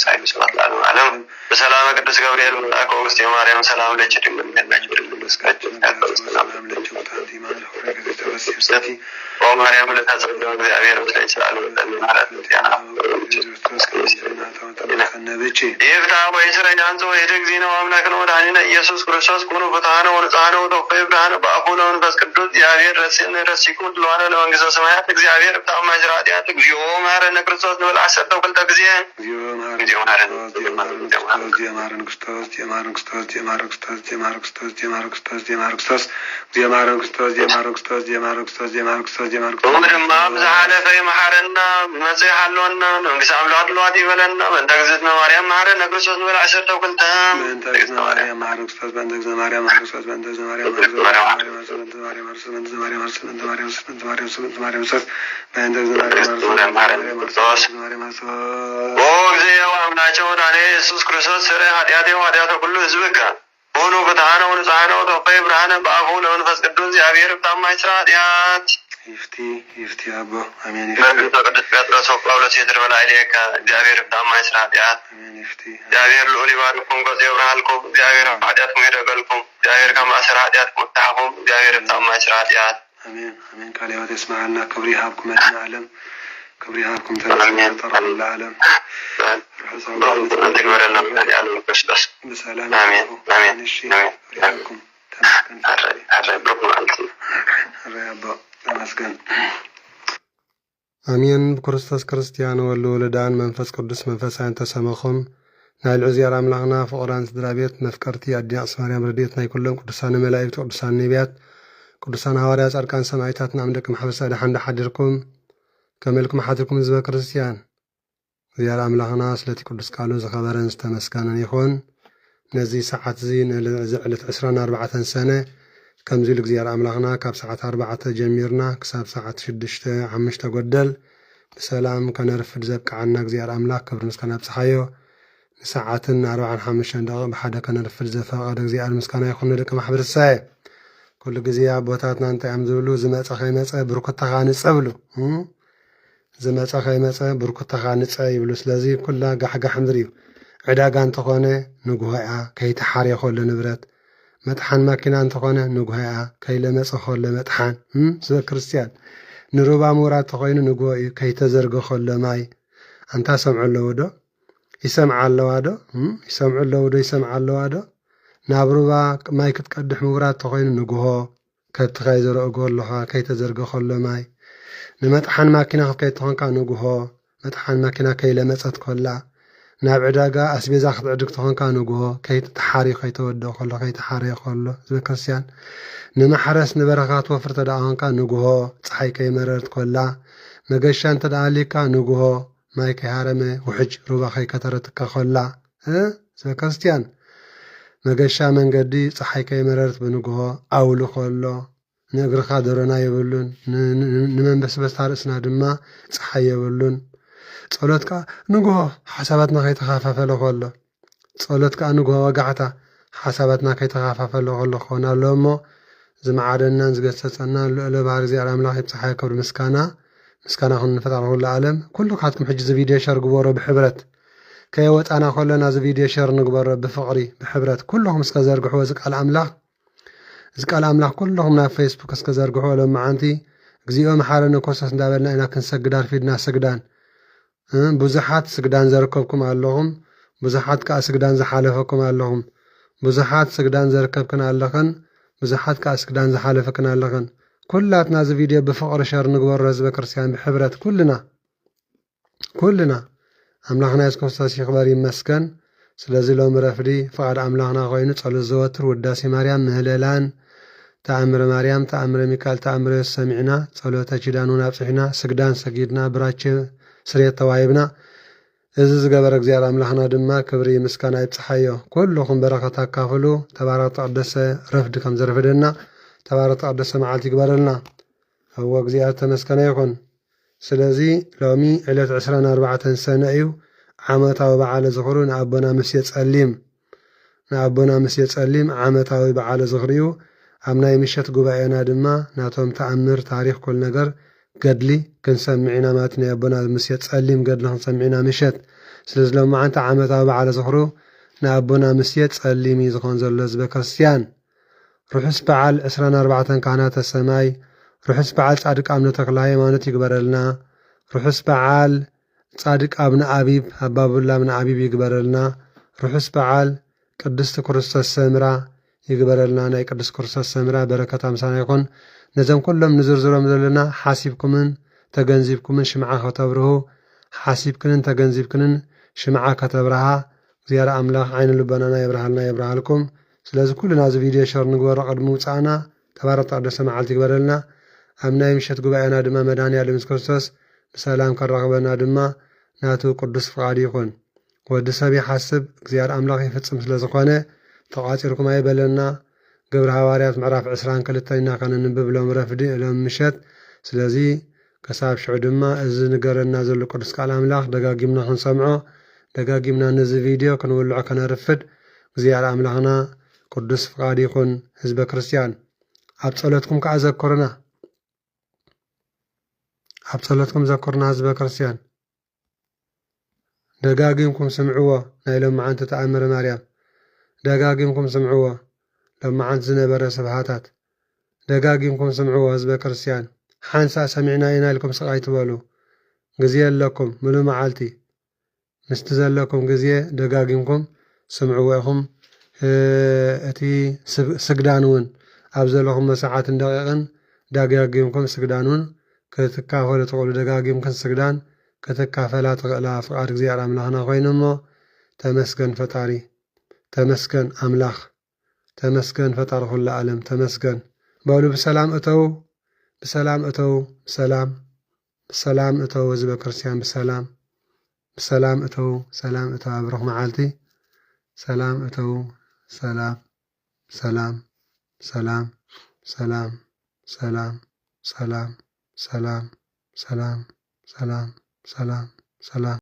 ሳይሉ ሰላም ዓለም በሰላም ቅዱስ ገብርኤል መልአክ ወቅስት የማርያም ሰላም ለች ድንግል ነች ድንግል መስካችን ያለው ሰላም ለች ወታንቲ ማለ ሆነ ገዘ ተወስሰቲ ማርያም ለታዘዘው እግዚአብሔር ወሰን ይችላል ማለት ነው። ያና ይፍታ ወይ ስራኝ አንተ ወይ ደግዚና አምላክ ነው ዳኒና ኢየሱስ ክርስቶስ ኩኑ ፍታነ ወንጻነ ወተፈይ ብርሃነ በአፉነ መንፈስ ቅዱስ እግዚአብሔር ረስን ረሲኩን ለዋነ ለመንግስተ ሰማያት እግዚአብሔር ፍታ ማጅራት ያት እግዚኦ ማረነ ክርስቶስ ነው ለአሰተው ከልተ ጊዜ እግዚኦ ማረነ ወምድማ ብዛለፈ መሐረና መጽሐ አለውና መንግስት አምላክ ለዋት ይበለና በእንተግዝእትነ ማርያም መሐረነ ክርስቶስ ነው ለአሰተው ከልተ በእንተግዝእትነ ማርያም መሐረነ ክርስቶስ በእንተግዝእትነ ማርያም መሐረነ ክርስቶስ በእንተግዝእትነ ማርያም መሐረነ አምላቸው ዳኔ ኢየሱስ ክርስቶስ ስለ ኃጢአት ሁሉ ህዝብከ ሆኖ ፍትሐነ ወንጽሐነ ወተፈይ ብርሃነ በአፉ ለመንፈስ ቅዱስ እግዚአብሔር ፍታማይ ስራ ኃጢአት ይፍቲ አቦ አሜን። ቅዱስ ጴጥሮስ ጳውሎስ የድር በላይ ለከ እግዚአብሔር ፍታማይ ስራ ኃጢአት እግዚአብሔር ልዑል ይባርኩም ቆጽ ይብራልኩም እግዚአብሔር ኃጢአት ይደገልኩም እግዚአብሔር ከማሰራ ኃጢአት ወጣሁም እግዚአብሔር ፍታማይ ስራ ኃጢአት አሜን አሜን። ቃል ያወት ይስማልና ክብር ይሃብኩም መድኃኔ ዓለም ክብር ይሃብኩም ተጠራ ለዓለም ተግበረና ያለው ክርስቶስ በሰላም አሜን አሜን እሺ ይሃብኩም ተመስገን ተመስገን አሜን። ክርስቶስ ክርስቲያን ወሉ ወለዳን መንፈስ ቅዱስ መንፈሳን ተሰመኹም ናይ ልዑዝያር አምላኽና ፍቕራን ስድራ ቤት መፍቀርቲ አዲያስ ማርያም ረድኤት ናይ ኩሎም ቅዱሳን መላእክት ቅዱሳን ነቢያት ቅዱሳን ሐዋርያት ጻድቃን ሰማዕታት ናምደቅ ማሕበረሰ ደሓን ሓድርኩም ከመልኩም ሓድርኩም ህዝበ ክርስቲያን እግዚአብሔር አምላኽና ስለቲ ቅዱስ ቃሉ ዝኸበረን ዝተመስገነን ይኹን። ነዚ ሰዓት እዚ ንዕለት 24 ሰነ ከምዚ ኢሉ እግዚአብሔር አምላኽና ካብ ሰዓት 4 ጀሚርና ክሳብ ሰዓት 6:05 ጎደል ብሰላም ከነርፍድ ዘብቅዓና እግዚአብሔር አምላኽ ክብሪ ምስጋና ብፅሓዮ ንሰዓትን 45 ደቂቃ ብሓደ ከነርፍድ ዘፈቐደ እግዚአብሔር ምስጋና ይኹን። ንደቂ ማሕበረሰብ ኩሉ ግዜ ቦታትና እንታይ እዮም ዝብሉ ዝመፀ ከይመፀ ብርኩትኻ ንፀ ብሉ ዝመፀ ከይመፀ ብርኩትኻ ንፀ ይብሉ። ስለዚ ኩላ ጋሕጋሕ ምድሪ እዩ። ዕዳጋ እንተኾነ ንጉሆ እያ ከይተሓርየ ከሎ ንብረት መጥሓን ማኪና እንተኾነ ንጉሆ እያ ከይለመፀ ከሎ መጥሓን ህዝበ ክርስቲያን ንሩባ ምውራድ ተኾይኑ ንጉሆ እዩ ከይተዘርገ ከሎ ማይ አንታ ሰምዑ ኣለዎ ዶ ይሰምዓ ኣለዋ ዶ ይሰምዑ ኣለዉ ዶ ይሰምዓ ኣለዋ ዶ ናብ ሩባ ማይ ክትቀድሕ ምውራድ ተኾይኑ ንጉሆ ከብቲ ከይዘረአጎ ኣለኻ ከይተዘርገ ከሎ ማይ ንመጥሓን ማኪና ክትከይድ ተኾንካ ንጉሆ መጥሓን ማኪና ከይለመፀት ከላ ናብ ዕዳጋ ኣስቤዛ ክትዕድግ ተኾንካ ንጉሆ ከይተሓርዩ ከይተወድኦ ከሎ ከይተሓርየ ከሎ ህዝበ ክርስቲያን ንማሕረስ ንበረኻ ትወፍር ተደኣ ኮንካ ንጉሆ ፀሓይ ከይመረረት ከላ መገሻ እንተደኣ ሃሊካ ንጉሆ ማይ ከይሃረመ ውሕጅ ሩባ ከይከተረትካ ከላ ህዝበ ክርስቲያን መገሻ መንገዲ ፀሓይ ከይመረረት ብንጉሆ ኣውሉ ከሎ ንእግርኻ ደሮና የብሉን ንመንበስበስታ ርእስና ድማ ፀሓይ የብሉን ጸሎትካ ንጉሆ ሓሳባትና ከይተኸፋፈለ ከሎ ጸሎትካ ንጉሆ ወጋዕታ ሓሳባትና ከይተኸፋፈለ ከሎ ክኾን ኣሎ እሞ ዝመዓደናን ዝገሰፀናን ልዕለ ባህሪ እግዚአብሔር አምላኽ ይብፅሓዮ ክብሪ ምስጋና ኩን ንፈጣሪ ኩሉ ዓለም ኩሉ ካትኩም ሕጂ እዚ ቪድዮ ሸር ግበሮ ብሕብረት ከየወፃና ከሎና እዚ ቪድዮ ሸር ንግበሮ ብፍቕሪ ብሕብረት ኩልኩም እስከ ዘርግሕዎ እዚ ቃል አምላኽ ኩልኩም ናብ ፌስቡክ እስከ ዘርግሕዎ ሎማዓንቲ እግዚኦ መሓረነ ኮሰስ እንዳበልና ኢና ክንሰግድ አርፊድና ስግዳን ብዙሓት ስግዳን ዘርከብኩም ኣለኹም ብዙሓት ከዓ ስግዳን ዝሓለፈኩም ኣለኹም ብዙሓት ስግዳን ዘርከብክን ኣለኽን ብዙሓት ከዓ ስግዳን ዝሓለፈክን ኣለኽን ኩላትና እዚ ቪድዮ ብፍቕሪ ሸር ንግበሮ ህዝበ ክርስቲያን ብሕብረት ኩልና አምላኽና ኢየሱስ ክርስቶስ ይኽበር ይመስገን። ስለዚ ሎም ረፍዲ ፍቓድ አምላኽና ኮይኑ ጸሎት ዘወትር ውዳሴ ማርያም ምህለላን ተኣምረ ማርያም ተኣምረ ሚካኤል ተኣምረ ሰሚዕና ጸሎተ ኪዳን እውን ኣብፅሒና ስግዳን ሰጊድና ብራቸ ስርየት ተዋሂብና እዚ ዝገበረ እግዚአብሔር አምላኽና ድማ ክብሪ ምስጋና ይብፅሓዮ። ኩልኩም በረኸት ኣካፍሉ ተባረኽ ተቐደሰ ረፍዲ ከም ዘረፍደና ተባረኽ ተቐደሰ መዓልቲ ይግበረልና እዎ እግዚአብሔር ተመስገነ ይኹን። ስለዚ ሎሚ ዕለት 24 ሰነ እዩ ዓመታዊ በዓለ ዝኽሩ ንኣቦና ምስየ ጸሊም ዓመታዊ በዓለ ዝኽሪ እዩ። ኣብ ናይ ምሸት ጉባኤና ድማ ናቶም ተኣምር ታሪክ ኩል ነገር ገድሊ ክንሰምዒና ማለት ናይ ኣቦና ምስየ ጸሊም ገድሊ ክንሰምዒና ምሸት። ስለዚ ሎማዓንቲ ዓመታዊ በዓለ ዝኽሩ ንኣቦና ምስየ ጸሊም እዩ ዝኾን ዘሎ ህዝበ ክርስቲያን። ርሑስ በዓል 24 ካህናተ ሰማይ ርሑስ በዓል ጻድቅ አቡነ ተክለ ሃይማኖት ይግበረልና። ርሑስ በዓል ጻድቅ አቡነ አቢብ አባቡላ አቡነ አቢብ ይግበረልና። ርሑስ በዓል ቅድስት ክርስቶስ ሰምራ ይግበረልና። ናይ ቅዱስ ክርስቶስ ሰምራ በረከት አምሳና ይኹን። ነዘም ኩሎም ንዝርዝሮም ዘለና ሓሲብኩምን ተገንዚብኩምን ሽምዓ ከተብርሁ ሓሲብክንን ተገንዚብክንን ሽምዓ ከተብርሃ እግዚአብሔር አምላኽ ዓይነ ልቦናና የብርሃልና የብርሃልኩም። ስለዚ ኩሉ ናዚ ቪድዮ ሸር ንግበሮ ቅድሚ ውፃእና ተባረክ ተቀደሰ መዓልቲ ይግበረልና። ኣብ ናይ ምሸት ጉባኤና ድማ መድኃኔዓለም ኢየሱስ ክርስቶስ ብሰላም ከራኽበና ድማ ናቱ ቅዱስ ፍቃድ ይኹን። ወዲ ሰብ ይሓስብ እግዚአብሔር አምላኽ ይፍጽም ስለ ዝኾነ ተቋፂርኩም ኣይበለና። ግብረ ሐዋርያት ምዕራፍ 22 ኢና ከነንብብ ሎም ረፍዲ ሎም ምሸት። ስለዚ ከሳብ ሽዑ ድማ እዚ ንገረና ዘሎ ቅዱስ ቃል አምላኽ ደጋጊምና ክንሰምዖ ደጋጊምና ነዚ ቪድዮ ክንውልዖ ከነርፍድ እግዚአብሔር አምላኽና ቅዱስ ፍቃድ ይኹን። ህዝበ ክርስቲያን ኣብ ጸሎትኩም ከዓ ዘክሩና ኣብ ጸሎትኩም ዘክሩና ህዝበ ክርስቲያን ደጋጊምኩም ስምዕዎ። ናይ ሎማዓንቲ ተኣምረ ማርያም ደጋጊምኩም ስምዕዎ። ሎማዓንቲ ዝነበረ ስብሃታት ደጋጊምኩም ስምዕዎ። ህዝበ ክርስቲያን ሓንሳ ሰሚዕና ኢና ኢልኩም ስቃይ ትበሉ ግዜ ኣለኩም ሙሉ መዓልቲ ምስቲ ዘለኩም ግዜ ደጋጊምኩም ስምዕዎ ኢኹም። እቲ ስግዳን እውን ኣብ ዘለኹም ሰዓትን ደቂቕን ደጋጊምኩም ስግዳን እውን ክትካፈሉ ትኽእሉ። ደጋጊምክን ስግዳን ክትካፈላ ትኽእላ። ፍቃድ እግዚአብሔር አምላኽና ኮይኑ እሞ ተመስገን ፈጣሪ ተመስገን አምላኽ ተመስገን ፈጣሪ ኩሉ ዓለም ተመስገን በሉ። ብሰላም እተው ብሰላም እተው ብሰላም እተው ህዝበ ክርስቲያን ብሰላም እተው ሰላም እተው ኣብረኽ መዓልቲ ሰላም እተው ሰላም ሰላም ሰላም ሰላም ሰላም ሰላም ሰላም ሰላም ሰላም ሰላም ሰላም